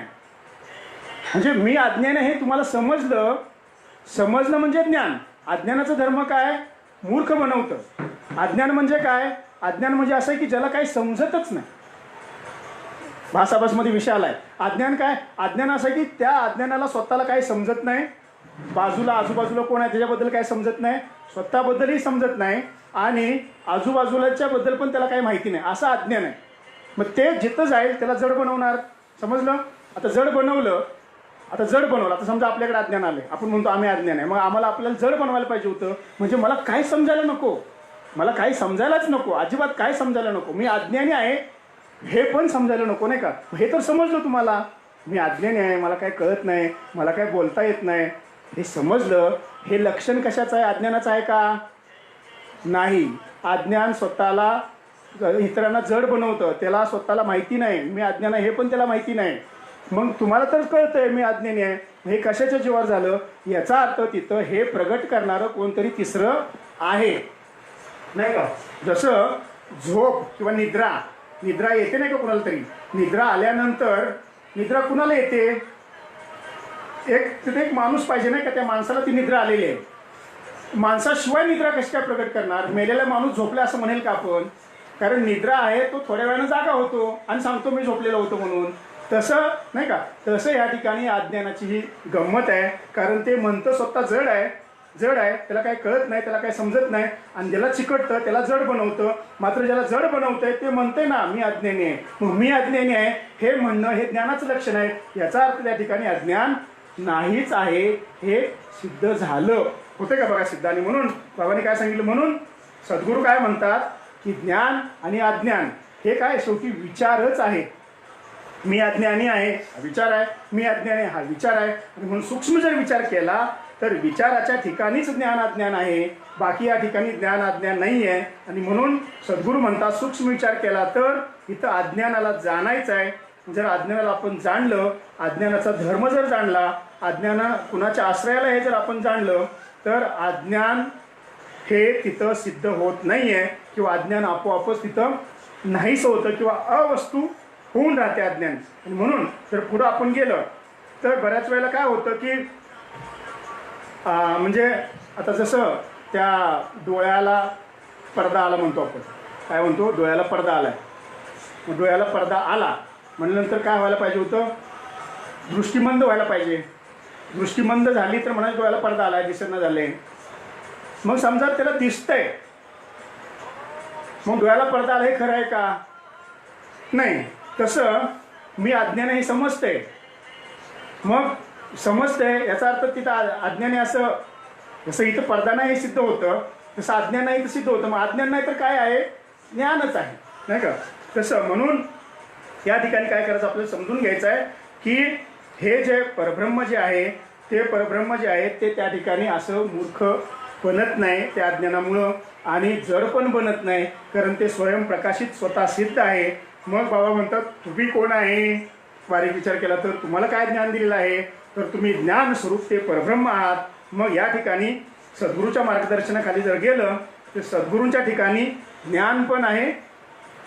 म्हणजे मी अज्ञानी आहे हे तुम्हाला समजलं म्हणजे ज्ञान. अज्ञानाचा धर्म काय, मूर्ख बनवतं. अज्ञान म्हणजे काय, अज्ञान म्हणजे असं आहे की ज्याला काही समजतच नाही. भासाभासमध्ये विषय आलाय. अज्ञान काय, अज्ञान असं आहे की त्या अज्ञानाला स्वतःला काही समजत नाही, आजूबाजूला कोण आहे त्याच्याबद्दल काही समजत नाही, स्वतःबद्दलही समजत नाही आणि आजूबाजूलाच्या बद्दल पण त्याला काही माहिती नाही, असं अज्ञान आहे. मग ते जिथं जाईल त्याला जड बनवणार. समजलं? आता जड बनवलं, आता समजा आपल्याकडे अज्ञान आले, आपण म्हणतो आम्ही अज्ञान आहे, मग आपल्याला जड बनवायला पाहिजे होतं. म्हणजे मला काय समजायला नको, मला काही समजायलाच नको, अजिबात काय समजायला नको, मी अज्ञानी आहे हे पण समजायला नको नाही का? हे तर समजलं तुम्हाला, मी अज्ञानी आहे, मला काय कळत नाही, मला काय बोलता येत नाही, हे समजलं, हे लक्षण कशाचं आहे? अज्ञानाचं आहे का? नाही. अज्ञान स्वतःला इतरांना जड बनवतं, त्याला स्वतःला माहिती नाही मी अज्ञान आहे हे पण त्याला माहिती नाही. मग तुम्हाला तर कळतंय मी अज्ञानी आहे, हे कशाच्या जीवावर झालं? याचा अर्थ तिथं हे प्रगट करणारं कोणतरी तिसरं आहे, नाही का? जसं झोप किंवा निद्रा येते नाही का कुणाला तरी? निद्रा आल्यानंतर निद्रा कुणाला येते? तिथे एक माणूस पाहिजे नाही का? त्या माणसाला ती निद्रा आलेली आहे. माणसाशिवाय निद्रा कशी काय प्रगट करणार? मेलेला माणूस झोपला असं म्हणेल का आपण? कारण निद्रा आहे, तो थोड्या वेळानं जागा होतो आणि सांगतो मी झोपलेलो होतो म्हणून. तसं नाही का? तसं या ठिकाणी अज्ञानाची ही गंमत आहे. कारण ते म्हणतं स्वतः जड आहे, त्याला काही कळत नाही, त्याला काही समजत नाही, आणि ज्याला चिकटतं त्याला जड बनवतं. मात्र ज्याला जड बनवतंय ते म्हणतंय ना मी अज्ञानी आहे. मग मी अज्ञानी आहे हे म्हणणं हे ज्ञानाचं लक्षण आहे. याचा अर्थ त्या ठिकाणी अज्ञान नाहीच आहे हे सिद्ध झालं. होते का बघा सिद्ध? आणि म्हणून बाबांनी काय सांगितलं? म्हणून सद्गुरू काय म्हणतात की ज्ञान आणि अज्ञान हे काय? शेवटी विचारच आहे. मी अज्ञानी आहे हा विचार आहे, मी अज्ञानी हा विचार आहे. आणि म्हणून सूक्ष्म जर विचार केला तर विचाराच्या ठिकाणीच ज्ञान अज्ञान आहे, बाकी या ठिकाणी ज्ञान अज्ञान नाही आहे. आणि म्हणून सद्गुरू म्हणतात सूक्ष्म विचार केला तर इथं अज्ञानाला जाणायचं आहे. जर अज्ञानाला आपण जाणलं, अज्ञानाचा धर्म जर जाणला, अज्ञाना कुणाच्या आश्रयाला हे जर आपण जाणलं, तर अज्ञान हे तिथं सिद्ध होत नाही आहे, किंवा अज्ञान आपोआपच तिथं नाहीच होतं, किंवा अवस्तू होऊन राहते अज्ञान. आणि म्हणून जर पुढं आपण गेलं तर बऱ्याच वेळेला काय होतं की म्हणजे आता जसं त्या डोळ्याला पडदा आला म्हणतो आपण, काय म्हणतो? डोळ्याला पडदा आला आहे. मग डोळ्याला पडदा आला म्हणल्यानंतर काय व्हायला पाहिजे होतं? दृष्टिमंद व्हायला पाहिजे. दृष्टिमंद झाली तर म्हणायचं डोळ्याला पडदा आला आहे, दिसणं झाले. मग समजा त्याला दिसतंय, मग डोळ्याला पडदा आला हे खरं आहे का? नाही. तसं मी अज्ञान हे समजते, मग समजते याचा अर्थ तिथं अज्ञानी असं, जसं इथं पडदा नाही हे सिद्ध होतं, तसं अज्ञान नाही तर सिद्ध होतं. मग अज्ञान नाही तर काय आहे? ज्ञानच आहे, नाही का? तसं म्हणून या ठिकाणी काय करायचं आपल्याला समजून घ्यायचं आहे की हे जे परब्रह्म जे आहे ते परब्रह्म जे आहे ते त्या ठिकाणी असं मूर्ख बनत नाही त्या अज्ञानामुळं, आणि जड पण बनत नाही, कारण ते स्वयंप्रकाशित स्वतः सिद्ध आहे. मग बाबा म्हणतात तुम्ही कोण आहे? बारीक विचार केला तर तुम्हाला काय ज्ञान दिलेलं आहे? तर तुम्ही ज्ञान स्वरूप ते परब्रह्म आहात. मग या ठिकाणी सद्गुरूच्या मार्गदर्शनाखाली जर गेलं तर सद्गुरूंच्या ठिकाणी ज्ञान पण आहे,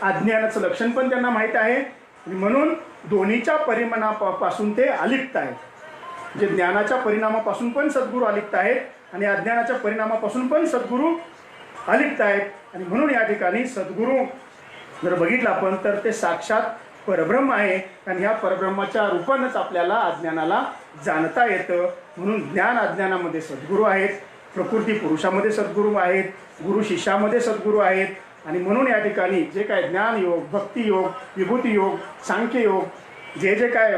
अज्ञानाचं लक्षण पण त्यांना माहीत आहे, आणि म्हणून दोन्हीच्या परिणामापासून ते अलिप्त आहेत. जे ज्ञानाच्या परिणामापासून पण सद्गुरू अलिप्त आहेत आणि अज्ञानाच्या परिणामापासून पण सद्गुरू अलिप्त आहेत. आणि म्हणून या ठिकाणी सद्गुरू जर बघितलं आपण तर ते साक्षात परब्रह्म आहे, आणि ह्या परब्रह्माच्या रूपानंच आपल्याला अज्ञानाला जाणता येतं. म्हणून ज्ञान अज्ञानामध्ये सद्गुरू आहेत, प्रकृती पुरुषामध्ये सद्गुरू आहेत, गुरु शिष्यामध्ये सद्गुरू आहेत. आणि म्हणून या ठिकाणी जे काय ज्ञानयोग, भक्तियोग, विभूतियोग, सांख्ययोग, जे काय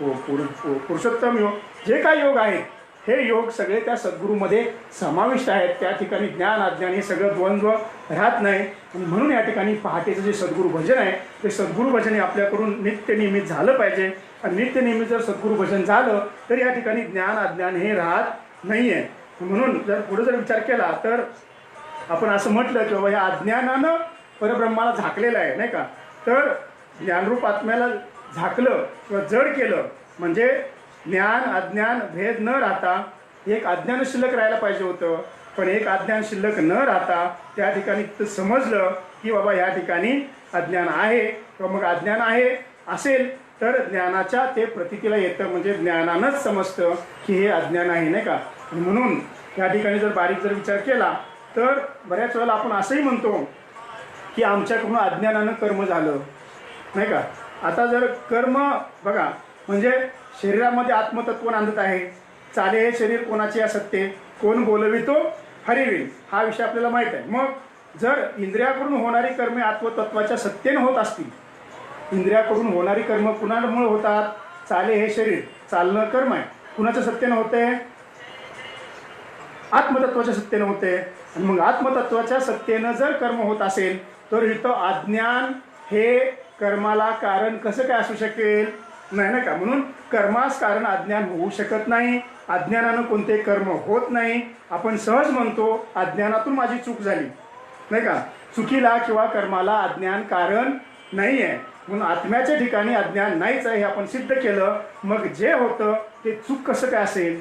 पुरुषोत्तम योग, जे काय योग आहेत हे योग सगळे त्या सद्गुरूमध्ये समाविष्ट आहेत. त्या ठिकाणी ज्ञान अज्ञान हे सगळं द्वंद्व राहत नाही. आणि म्हणून या ठिकाणी पहाटेचं जे सद्गुरू भजन आहे ते सद्गुरू भजन हे आपल्याकडून नित्यनियमित झालं पाहिजे. आणि नित्यनियमित जर सद्गुरू भजन झालं तर या ठिकाणी ज्ञान अज्ञान हे राहत नाही आहे. म्हणून जर पुढे जर विचार केला तर आपण असं म्हटलं की बाबा या अज्ञानानं परब्रह्माला झाकलेलं आहे, नाही का? तर ज्ञानरूप आत्म्याला झाकलं किंवा जड केलं म्हणजे ज्ञान अज्ञान भेद न राहता एक अज्ञान शिल्लक राहायला पाहिजे होतं, पण एक अज्ञान शिल्लक न राहता त्या ठिकाणी समजलं की बाबा या ठिकाणी अज्ञान आहे, किंवा मग अज्ञान आहे असेल तर ज्ञानाच्या ते प्रतीतीला येतं, म्हणजे ज्ञानानंच समजतं की हे अज्ञान आहे, नाही का? आणि म्हणून या ठिकाणी जर बारीक जर विचार केला तर बऱ्याच वेळेला आपण असंही म्हणतो की आमच्याकडून अज्ञानानं कर्म झालं, नाही का? आता जर कर्म बघा म्हणजे शरीरामध्ये आत्मतत्व नांदत आहे, चाले हे शरीर कोणाचे असत्ते, कोण बोलवितो हरिविल, हा विषय आपल्याला माहीत आहे. मग जर इंद्रियाकडून होणारी कर्मे आत्मतत्वाच्या सत्तेने होत असतील, इंद्रियाकडून होणारी कर्म कुणामुळे होतात? चाले हे शरीर, चालणं कर्म आहे, कुणाच्या सत्तेने होते? आत्मतत्वाच्या सत्तेने होते. आणि मग आत्मतत्वाच्या सत्तेनं जर कर्म होत असेल तर इथं अज्ञान हे कर्माला कारण कसं काय असू शकेल? नाही का. म्हणून कर्मास कारण अज्ञान होऊ शकत नाही. अज्ञानानं कोणते कर्म होत नाही. आपण सहज म्हणतो अज्ञानातून माझी चूक झाली, नाही का. चुकीला किंवा कर्माला अज्ञान कारण नाही आहे. म्हणून आत्म्याच्या ठिकाणी अज्ञान नाहीच आहे हे आपण सिद्ध केलं. मग जे होतं ते चूक कसं काय असेल.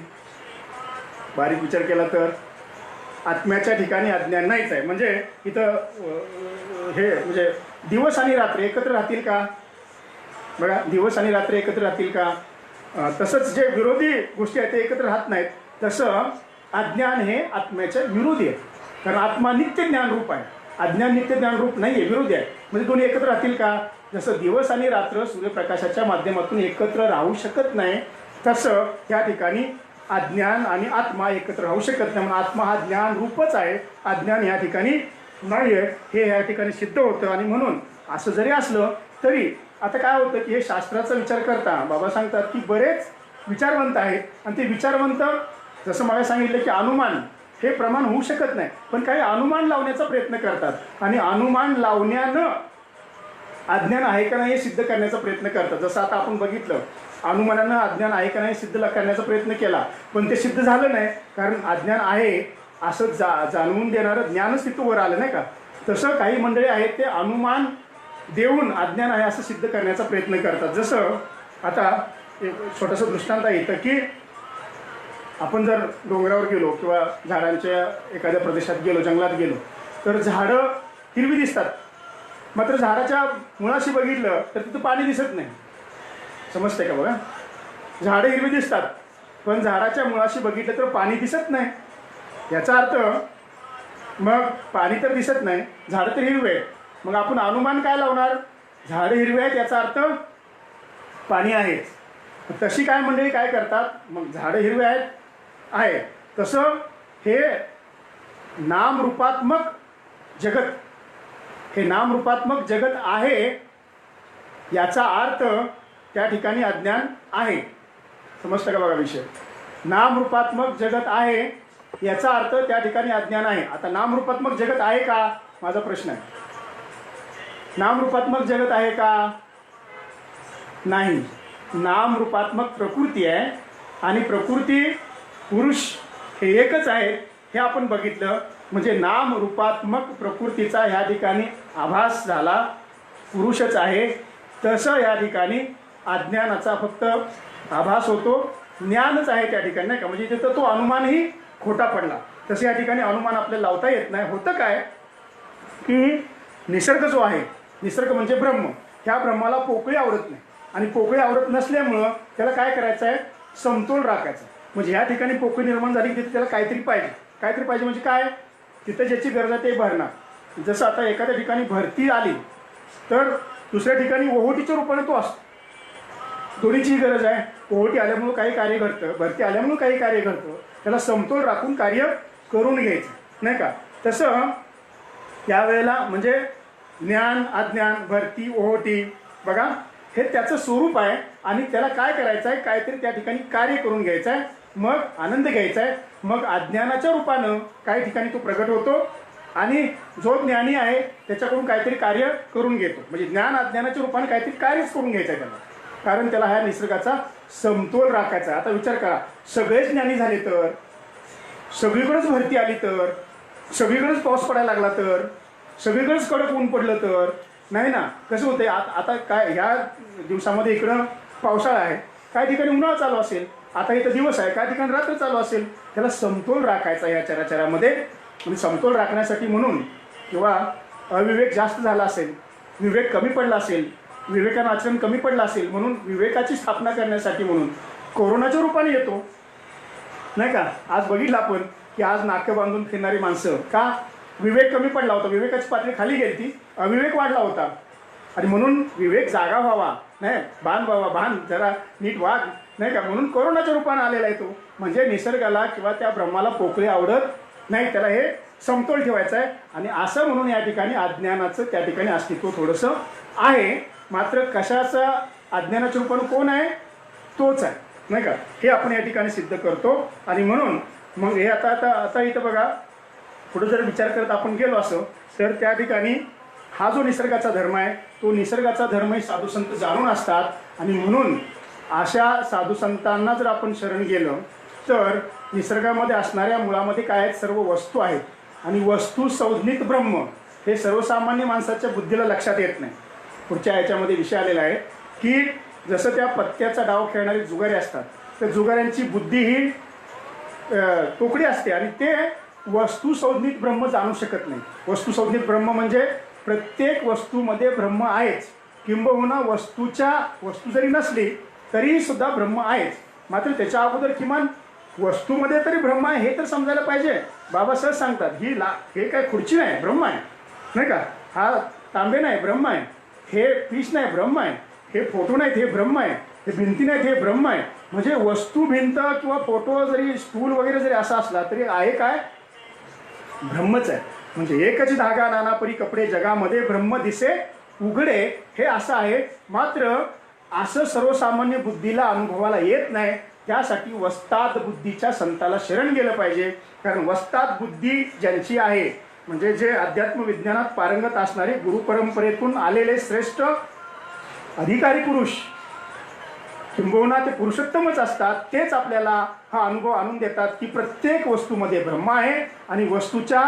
बारीक विचार केला तर आत्म्याच्या ठिकाणी अज्ञान नाहीच आहे. म्हणजे इथं हे म्हणजे दिवस आणि रात्र एकत्र राहतील का. बघा, दिवस आणि रात्र एकत्र राहतील का. तसंच जे विरोधी गोष्टी आहेत ते एकत्र राहत नाहीत. तसं अज्ञान हे आत्म्याच्या विरोधी आहे. कारण आत्मा नित्य ज्ञानरूप आहे, अज्ञान नित्य ज्ञानरूप नाही आहे, विरोधी आहे. म्हणजे दोन्ही एकत्र राहतील का. जसं दिवस आणि रात्र सूर्यप्रकाशाच्या माध्यमातून एकत्र राहू शकत नाही, तसं या ठिकाणी अज्ञान आणि आत्मा एकत्र राहू शकत नाही. म्हणून आत्मा हा ज्ञानरूपच आहे, अज्ञान या ठिकाणी नाही आहे, हे या ठिकाणी सिद्ध होतं. आणि म्हणून असं जरी असलं तरी आता काय होतं की हे शास्त्राचा विचार करता बाबा सांगतात की बरेच विचारवंत आहेत. आणि ते विचारवंत जसं मला सांगितलं की अनुमान हे प्रमाण होऊ शकत नाही, पण काही अनुमान लावण्याचा प्रयत्न करतात. आणि अनुमान लावण्यानं अज्ञान आहे का नाही हे सिद्ध करण्याचा प्रयत्न करतात. जसं आता आपण बघितलं, अनुमानानं अज्ञान आहे का नाही सिद्ध करण्याचा प्रयत्न केला, पण ते सिद्ध झालं नाही. कारण अज्ञान आहे असं जाणवून देणारं ज्ञानच तिथं वर आलं, नाही का. तसं काही मंडळी आहेत ते अनुमान देऊन अज्ञान आहे असं सिद्ध करण्याचा प्रयत्न करतात. जसं आता एक छोटंसं दृष्टांत येतं की आपण जर डोंगरावर गेलो किंवा झाडांच्या एखाद्या प्रदेशात गेलो, जंगलात गेलो, तर झाडं हिरवी दिसतात. मात्र झाडाच्या मुळाशी बघितलं तर तिथं पाणी दिसत नाही. समजते का. बघा, झाडं हिरवी दिसतात पण झाडाच्या मुळाशी बघितलं तर पाणी दिसत नाही. याचा अर्थ मग पाणी तर दिसत नाही, झाडं तर हिरवे आहे. मग आपण अनुमान काय लावणार. झाडं हिरवी आहेत याचा अर्थ पाणी आहेच. तशी काय मंडळी काय करतात, मग झाडं हिरवे आहेत आहे तसं हे नामरूपात्मक जगत, हे नामरूपात्मक जगत आहे याचा अर्थ त्या ठिकाणी अज्ञान आहे. समजतं का. बघा विषय, नामरूपात्मक जगत आहे याचा अर्थ त्या ठिकाणी अज्ञान आहे. आता नामरूपात्मक जगत आहे का, माझा प्रश्न आहे. नामरूपात्मक जगत आहे का, नाही. नामरूपात्मक प्रकृती आहे आणि प्रकृती पुरुष हे एकच आहे हे आपण बघितलं. म्हणजे नामरूपात्मक प्रकृतीचा ह्या ठिकाणी आभास झाला, पुरुषच आहे. तसं या ठिकाणी अज्ञानाचा फक्त आभास होतो, ज्ञानच आहे त्या ठिकाणी, नाही का. म्हणजे तिथं तो अनुमानही खोटा पडला. तसं या ठिकाणी अनुमान आपल्याला लावता येत नाही. होतं काय की निसर्ग जो आहे, निसर्ग म्हणजे ब्रह्म, ह्या ब्रह्माला पोकळी आवडत नाही. आणि पोकळी आवडत नसल्यामुळं त्याला काय करायचं आहे, समतोल राखायचा. म्हणजे ह्या ठिकाणी पोकळी निर्माण झाली की तिथे त्याला काहीतरी पाहिजे. काहीतरी पाहिजे म्हणजे काय, तिथं ज्याची गरज आहे ते भरणार. जसं आता एखाद्या ठिकाणी भरती आली तर दुसऱ्या ठिकाणी ओहोटीच्या रूपाने तो असतो. दोन्हीची गरज आहे. ओहोटी आल्यामुळं काही कार्य घडतं, भरती आल्यामुळं काही कार्य घडतं. त्याला समतोल राखून कार्य करून घ्यायचं, नाही का. तसं त्यावेळेला म्हणजे ज्ञान, अज्ञान, भरती, ओहोटी, बघा हे त्याचं स्वरूप आहे. आणि त्याला काय करायचं आहे, काहीतरी त्या ठिकाणी कार्य करून घ्यायचं आहे, मग आनंद घ्यायचा आहे. मग अज्ञानाच्या रूपानं काही ठिकाणी तो प्रगट होतो आणि जो ज्ञानी आहे त्याच्याकडून काहीतरी कार्य करून घेतो. म्हणजे ज्ञान अज्ञानाच्या रूपाने काहीतरी कार्यच करून घ्यायचं आहे त्याला, कारण त्याला ह्या निसर्गाचा समतोल राखायचा आहे. आता विचार करा, सगळेच ज्ञानी झाले तर, सगळीकडेच भरती आली तर, सगळीकडेच पाऊस पडायला लागला तर, सगळीकडेच कडक ऊन पडलं तर, नाही ना. कसं होतंय आता काय ह्या दिवसामध्ये इकडं पावसाळा आहे, काही ठिकाणी उन्हाळा चालू असेल, आता इथं दिवस आहे, काही ठिकाणी रात्र चालू असेल. त्याला समतोल राखायचा या चराचरामध्ये. म्हणजे समतोल राखण्यासाठी म्हणून किंवा अविवेक जास्त झाला असेल, विवेक कमी पडला असेल, विवेकानं आचरण कमी पडलं असेल, म्हणून विवेकाची स्थापना करण्यासाठी म्हणून कोरोनाच्या रूपाने येतो, नाही का. आज बघितलं आपण की आज नाकं बांधून फिरणारी माणसं, का, विवेक कमी पडला होता, विवेकाची पातळी खाली गेली ती, अविवेक वाढला होता. आणि म्हणून विवेक जागा व्हावा, नाही भान व्हावा, भान जरा नीट वाग, नाही का. म्हणून कोरोनाच्या रूपाने आलेला आहे तो. म्हणजे निसर्गाला किंवा त्या ब्रह्माला पोकळी आवडत नाही, त्याला हे समतोल ठेवायचं आहे. आणि असं म्हणून या ठिकाणी अज्ञानाचं त्या ठिकाणी अस्तित्व थोडंसं आहे. मात्र कशाचं अज्ञानाच्या रूपानं कोण आहे, तोच आहे, नाही का. हे आपण या ठिकाणी सिद्ध करतो. आणि म्हणून मग हे आता इथं बघा, पुढे जर विचार करत आपण गेलो असं तर त्या ठिकाणी हा जो निसर्गाचा धर्म आहे तो निसर्गाचा धर्मही साधू संत जाणून असतात. आणि म्हणून अशा साधू संतांना जर आपण शरण गेलो तर निसर्गामध्ये असणाऱ्या मुळामध्ये काय आहेत, सर्व वस्तू आहेत. आणि वस्तू संज्ञित ब्रह्म हे सर्वसामान्य माणसाच्या बुद्धीला लक्षात येत नाही. पुढच्या याच्यामध्ये विषय आलेला आहे की जसं त्या पत्त्याचा डाव खेळणारे जुगारी असतात, त्या जुगाऱ्यांची बुद्धी ही तोकडी असते आणि ते वस्तू संज्ञित ब्रह्म जाणू शकत नाही. वस्तू संज्ञित ब्रह्म म्हणजे प्रत्येक वस्तूमध्ये ब्रह्म आहेच, किंबहुना वस्तू जरी नसली तरी सुद्धा ब्रह्म आहेच. मात्र त्याच्या अगोदर किमान वस्तूमध्ये तरी ब्रह्म आहे हे तर समजायला पाहिजे. बाबा सहज सांगतात हे काय खुर्ची नाही, ब्रह्म आहे, नाही का, हा तांबे नाही, ब्रह्म आहे, हे पीस नाही, ब्रह्म आहे, हे फोटो नाहीत, हे ब्रह्म आहे, हे भिंती नाहीत, हे ब्रह्म आहे. म्हणजे वस्तू, भिंत किंवा फोटो जरी स्टूल वगैरे जरी असा असला तरी आहे काय, ब्रह्मच आहे. म्हणजे एकच धागा नाना परी कपडे जगामध्ये ब्रह्म दिसे उघडे हे असं आहे. मात्र असं सर्वसामान्य बुद्धीला अनुभवाला येत नाही. त्यासाठी वस्ताद बुद्धीच्या संताला शरण गेलं पाहिजे. कारण वस्ताद बुद्धी ज्यांची आहे म्हणजे जे अध्यात्म विज्ञानात पारंगत असणारे गुरुपरंपरेतून आलेले श्रेष्ठ अधिकारी पुरुष, किंबहुना ते पुरुषोत्तमच असतात, तेच आपल्याला हा अनुभव आणून देतात की प्रत्येक वस्तूमध्ये ब्रह्म आहे आणि वस्तूच्या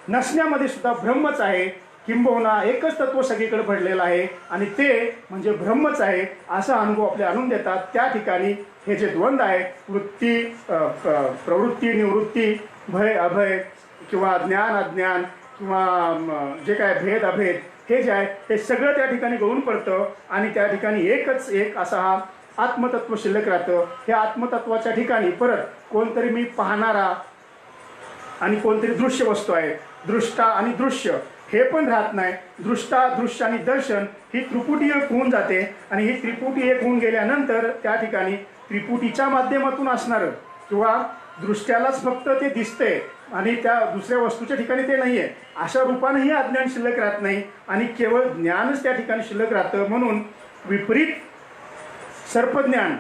नसण्यामध्ये सुद्धा ब्रह्मच आहे. किंबहुना एकच तत्व सगळीकडे पडलेलं आहे आणि ते म्हणजे ब्रह्मच आहे असा अनुभव आपले आणून देतात. त्या ठिकाणी हे जे द्वंद्व आहे, प्रवृत्ती निवृत्ती, भय अभय किंवा ज्ञान अज्ञान किंवा जे काय भेद अभेद, हे जे आहे हे सगळं त्या ठिकाणी गळून पडतं आणि त्या ठिकाणी एकच एक असा हा आत्मतत्व शिल्लक राहतं. या आत्मतत्वाच्या ठिकाणी परत कोणतरी मी पाहणारा आणि कोणतरी दृश्य वस्तू आहे, दृष्टा आणि दृश्य हे पण राहत नाही. दृष्टा, दृश्य आणि दर्शन ही त्रिपुटी एक होऊन जाते आणि ही त्रिपुटी एक होऊन गेल्यानंतर त्या ठिकाणी त्रिपुटीच्या माध्यमातून असणारं किंवा दृष्ट्यालाच फक्त ते दिसतंय आणि त्या दुसऱ्या वस्तूच्या ठिकाणी ते नाही आहे, अशा रूपानेही अज्ञान शिल्लक राहत नाही आणि केवळ ज्ञानच त्या ठिकाणी शिल्लक राहतं. म्हणून विपरीत सर्पज्ञान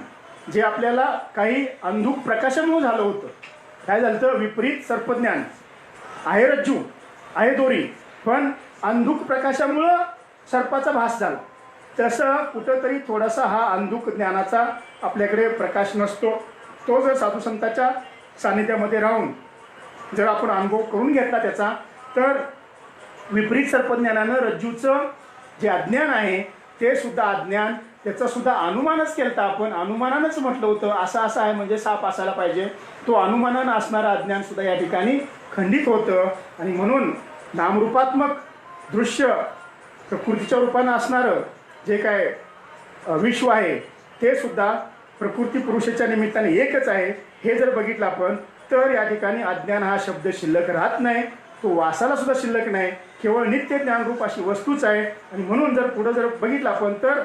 जे आपल्याला काही अंधुक प्रकाशामुळे झालं होतं, काय झालं तर विपरीत सर्पज्ञान आहे, रज्जू आहे दोरी, पण अंधुक प्रकाशामुळं सर्पाचा भास झाला. तसं कुठंतरी थोडासा हा अंधुक ज्ञानाचा आपल्याकडे प्रकाश नसतो. तो जर साधू संतांच्या सानिध्यामध्ये राहून जर आपण अनुभव करून घेतला त्याचा, तर विपरीत सर्पज्ञानानं रज्जूचं जे अज्ञान आहे ते सुद्धा अज्ञान, त्याचा सुद्धा अनुमानच केला. आपण अनुमानानंच म्हटलं होतं असं आहे म्हणजे साप असायला पाहिजे. तो अनुमानानं असणारं अज्ञान सुद्धा या ठिकाणी खंडित होतं. आणि म्हणून नामरूपात्मक दृश्य प्रकृतीच्या रूपानं असणारं जे काय विश्व आहे ते सुद्धा प्रकृती पुरुषाच्या निमित्ताने एकच आहे. हे जर बघितलं आपण तर या ठिकाणी अज्ञान हा शब्द शिल्लक राहत नाही, तो वासाला सुद्धा शिल्लक नाही, केवळ नित्य ज्ञानरूप अशी वस्तूच आहे. आणि म्हणून जर पुढं जर बघितलं आपण तर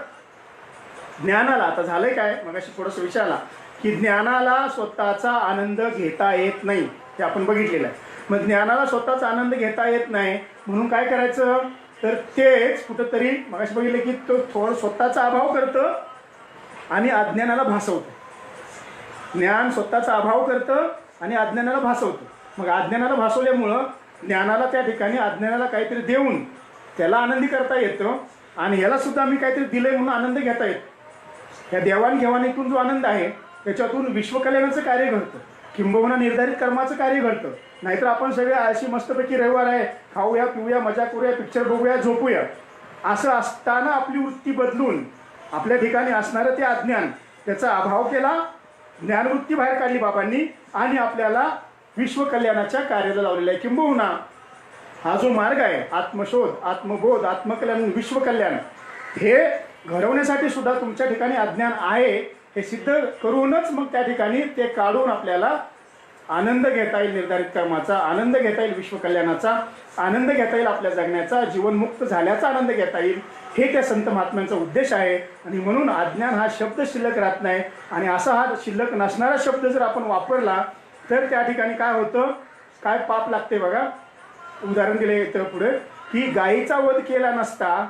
ज्ञानाला आता झालंय काय, मगाशी थोडंसं विचारला की ज्ञानाला स्वतःचा आनंद घेता येत नाही, हे आपण बघितलेलं आहे. मग ज्ञानाला स्वतःचा आनंद घेता येत नाही म्हणून काय करायचं, तर तेच कुठंतरी मगाशी बघितलं की तो थोडं स्वतःचा अभाव करतं आणि अज्ञानाला भासवतं. ज्ञान स्वतःचा अभाव करतं आणि अज्ञानाला भासवतं. मग अज्ञानाला भासवल्यामुळं ज्ञानाला त्या ठिकाणी अज्ञानाला काहीतरी देऊन त्याला आनंदी करता येतं आणि ह्याला सुद्धा मी काहीतरी दिलंय म्हणून आनंद घेता येतो. या देवाणघेवाणीतून जो आनंद आहे त्याच्यातून विश्वकल्याणाचं कार्य घडतं, किंबहुना निर्धारित कर्माचं कार्य घडतं. नाहीतर आपण सगळे अशी मस्तपैकी रविवार आहे, खाऊया पिऊया मजा करूया पिक्चर बघूया झोपूया असं असताना आपली वृत्ती बदलून आपल्या ठिकाणी असणारं ते अज्ञान त्याचा अभाव केला, ज्ञानवृत्ती बाहेर काढली बाबांनी आणि आपल्याला विश्वकल्याणाच्या कार्याला लावलेला आहे. किंबहुना हा जो मार्ग आहे आत्मशोध, आत्मबोध, आत्मकल्याण, विश्वकल्याण हे घडवण्यासाठी सुद्धा तुमच्या ठिकाणी अज्ञान आहे हे सिद्ध करूनच मग त्या ठिकाणी ते काढून आपल्याला आनंद घेता येईल, निर्धारित कर्माचा आनंद घेता येईल, विश्वकल्याणाचा आनंद घेता येईल, आपल्या जगण्याचा जीवनमुक्त झाल्याचा आनंद घेता येईल. हे त्या संत महात्म्यांचा उद्देश आहे. आणि म्हणून अज्ञान हा शब्द शिल्लक राहत नाही आणि असा हा शिल्लक नसणारा शब्द जर आपण वापरला तर त्या ठिकाणी काय होतं, काय पाप लागते बघा. उदाहरण दिले तर पुढे की गायीचा वध केला नसता,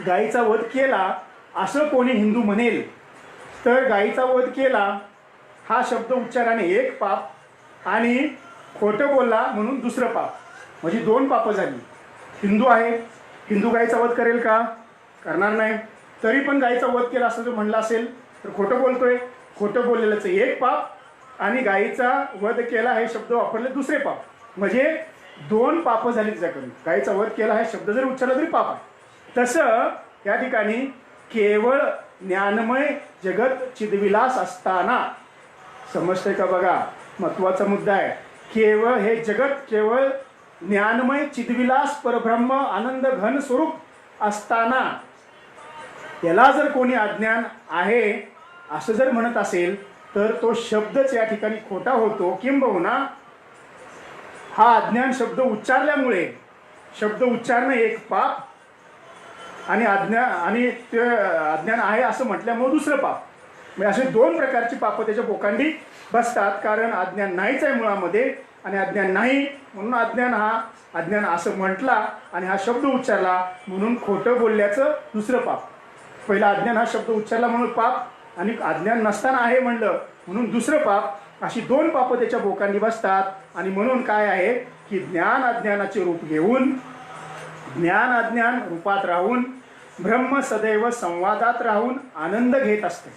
गायीचा वध केला असं कोणी हिंदू म्हणेल तर गायीचा वध केला हा शब्द उच्चाराने एक पाप आणि खोटं बोलला म्हणून दुसरं पाप, म्हणजे दोन पापं झाली. हिंदू आहे, हिंदू गायीचा वध करेल का, करणार नाही. तरी पण गायीचा वध केला असं जर म्हणलं असेल तर खोटं बोलतोय, खोटं बोललेलंच एक पाप आणि गायीचा वध केला हे शब्द वापरले दुसरे पाप, म्हणजे दोन पाप झाली त्याच्याकडून. गायीचा वध केला हा शब्द जरी उच्चारला तरी पाप आहे. तसं या ठिकाणी केवळ ज्ञानमय जगत चिदविलास असताना, समजते का बघा, महत्वाचा मुद्दा आहे. केवळ हे जगत केवळ ज्ञानमय चिदविलास परब्रह्म आनंद घन स्वरूप असताना त्याला जर कोणी अज्ञान आहे असं जर म्हणत असेल तर तो शब्दच या ठिकाणी खोटा होतो. किंबहुना हा अज्ञान शब्द उच्चारल्यामुळे, शब्द उच्चारणं एक पाप आणि ते अज्ञान आहे असं म्हटल्यामुळे दुसरं पाप, म्हणजे असे दोन प्रकारची पापं त्याच्या बोकांडी बसतात. कारण अज्ञान नाहीच आहे मुळामध्ये आणि अज्ञान नाही म्हणून अज्ञान असं म्हटला आणि हा शब्द उच्चारला म्हणून खोटं बोलल्याचं दुसरं पाप. पहिला अज्ञान हा शब्द उच्चारला म्हणून पाप आणि अज्ञान नसताना आहे म्हणलं म्हणून दुसरं पाप, अशी दोन पापं त्याच्या बोकांडी बसतात. आणि म्हणून काय आहे की ज्ञान अज्ञानाचे रूप घेऊन, ज्ञान अज्ञान रूपात राहून ब्रह्म सदैव संवादात राहून आनंद घेत असते.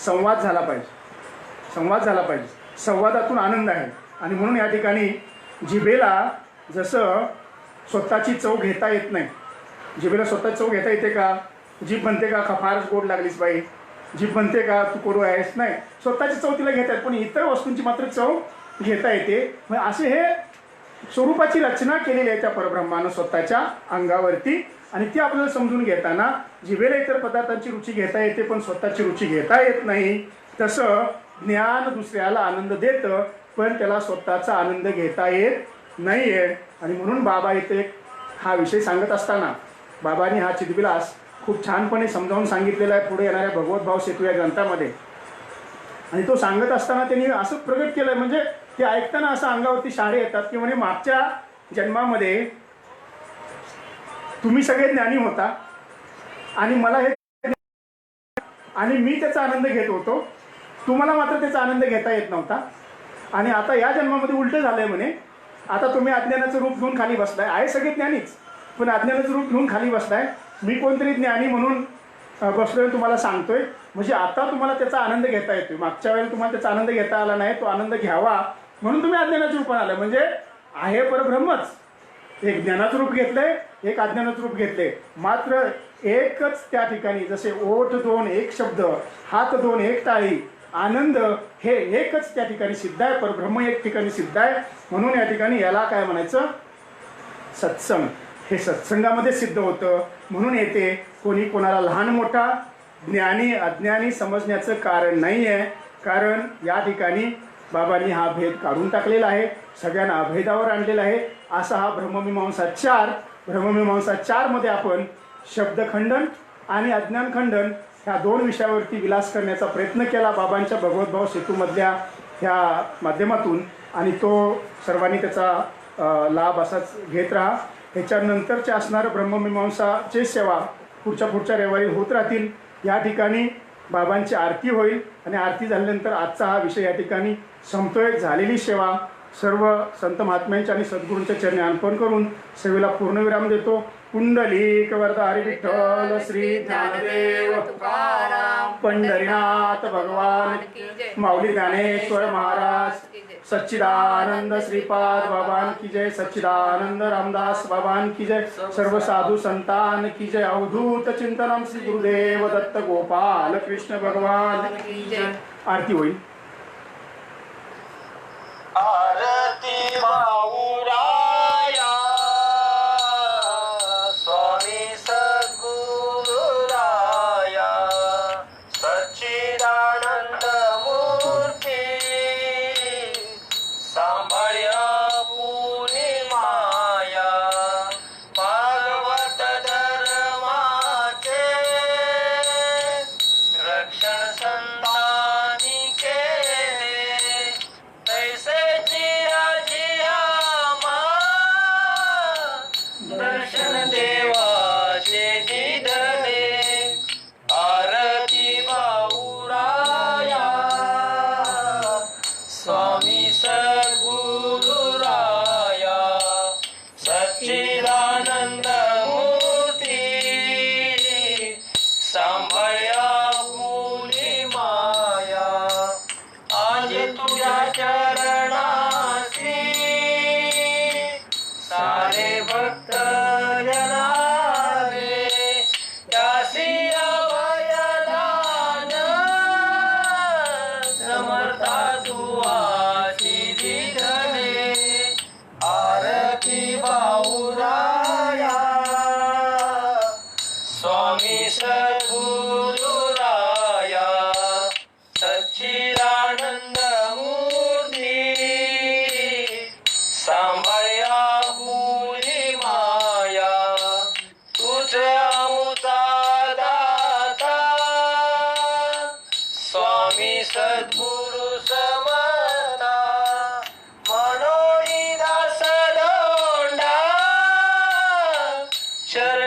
संवाद झाला पाहिजे, संवाद झाला पाहिजे, संवादातून आनंद आहे. आणि म्हणून या ठिकाणी जिभेला जसं स्वतःची चव घेता येत नाही, जिभेला स्वतःची चव घेता येते का? जीभ म्हणते का फारच गोड लागलीस बाई, जीभ म्हणते का तू कडू आहेस, नाही, स्वतःची चव तिला घेता येत पण इतर वस्तूंची मात्र चव घेता येते. मग असे हे स्वरूपाची रचना केलेली आहे त्या परब्रह्मानं स्वतःच्या अंगावरती. आणि ती आपल्याला समजून घेताना जिभेला इतर पदार्थांची रुची घेता येते पण स्वतःची रुची घेता येत नाही. तसं ज्ञान दुसऱ्याला आनंद देतं पण त्याला स्वतःचा आनंद घेता येत नाही आहे. आणि म्हणून बाबा इथे हा विषय सांगत असताना बाबांनी हा चिदविलास खूप छानपणे समजावून सांगितलेला आहे पुढे येणाऱ्या भगवत भाव सेतू या ग्रंथामध्ये. आणि तो सांगत असताना त्यांनी असं प्रगट केलं, म्हणजे ते ऐकताना असं अंगावरती शहारे येतात की म्हणजे मागच्या जन्मामध्ये तुम्ही सगळे ज्ञानी होता आणि मला हे आणि मी त्याचा आनंद घेत होतो, तुम्हाला मात्र त्याचा आनंद घेता येत नव्हता. आणि आता या जन्मामध्ये उलटं झालंय म्हणे, आता तुम्ही अज्ञानाचं रूप घेऊन खाली बसलाय, आहे सगळे ज्ञानीच पण अज्ञानाचं रूप घेऊन खाली बसलाय. मी कोणतरी ज्ञानी म्हणून बसलोय तुम्हाला सांगतोय, म्हणजे आता तुम्हाला त्याचा आनंद घेता येतोय. मागच्या वेळेला तुम्हाला त्याचा आनंद घेता आला नाही, तो आनंद घ्यावा म्हणून तुम्ही अज्ञानाचं रूप आलं. म्हणजे आहे परब्रह्मच, एक ज्ञानाचं रूप घेतलंय, एक अज्ञानाचं रूप घेतलंय, मात्र एकच त्या ठिकाणी. जसे ओठ दोन एक शब्द, हात दोन एक टाळी, आनंद हे एकच त्या ठिकाणी सिद्ध आहे, परब्रह्म एक ठिकाणी सिद्ध आहे. म्हणून या ठिकाणी याला काय म्हणायचं, सत्संग. हे सत्संगामध्ये सिद्ध होतं. म्हणून येते कोणी कोणाला लहान मोठा ज्ञानी अज्ञानी समजण्याचं कारण नाही आहे. कारण या ठिकाणी बाबांनी हा भेद काढून टाकलेला आहे, सगळ्यांना अभेदावर आणलेला आहे. असा हा ब्रह्ममीमांसा 4 मध्ये आपण शब्दखंडन आणि अज्ञानखंडन ह्या दोन विषयावरती विलास करण्याचा प्रयत्न केला बाबांच्या भगवतभाव सेतूमधल्या ह्या माध्यमातून. आणि तो सर्वांनी त्याचा लाभ असाच घेत राहा. ह्याच्यानंतरचे असणारं ब्रह्ममीमांसाचे सेवा पुढच्या रविवारी होत राहतील. या ठिकाणी बाबांची आरती होईल आणि आरती झाल्यानंतर आजचा हा विषय या ठिकाणी संपतोय. झालेली सेवा सर्व संत महात्म्यांच्या आणि सद्गुरूंच्या चरणी अर्पण करून सेवेला पूर्णविराम देतो. पुंडलिक वरदा हरी विठ्ठल श्री ज्ञानदेव तुकाराम पंढरीनाथ भगवान माऊली ज्ञानेश्वर महाराज सच्चिदानंद श्रीपाद बाबान की जय, सच्चिदानंद रामदास बाबान की जय, सर्व साधू संतान की जय. अवधूत चिंतनम श्री गुरुदेव दत्त गोपाल कृष्ण भगवान की जय. आरती होईल. आरती भाऊराया स्वामी सद्गुरुराया सच्चिदानंद मूर्ती सांभाळ्या पूर्णिमाया भागवत धर्माचे रक्षण संतानी के सद्गुरु समता मनोनी दास दोंडा शरण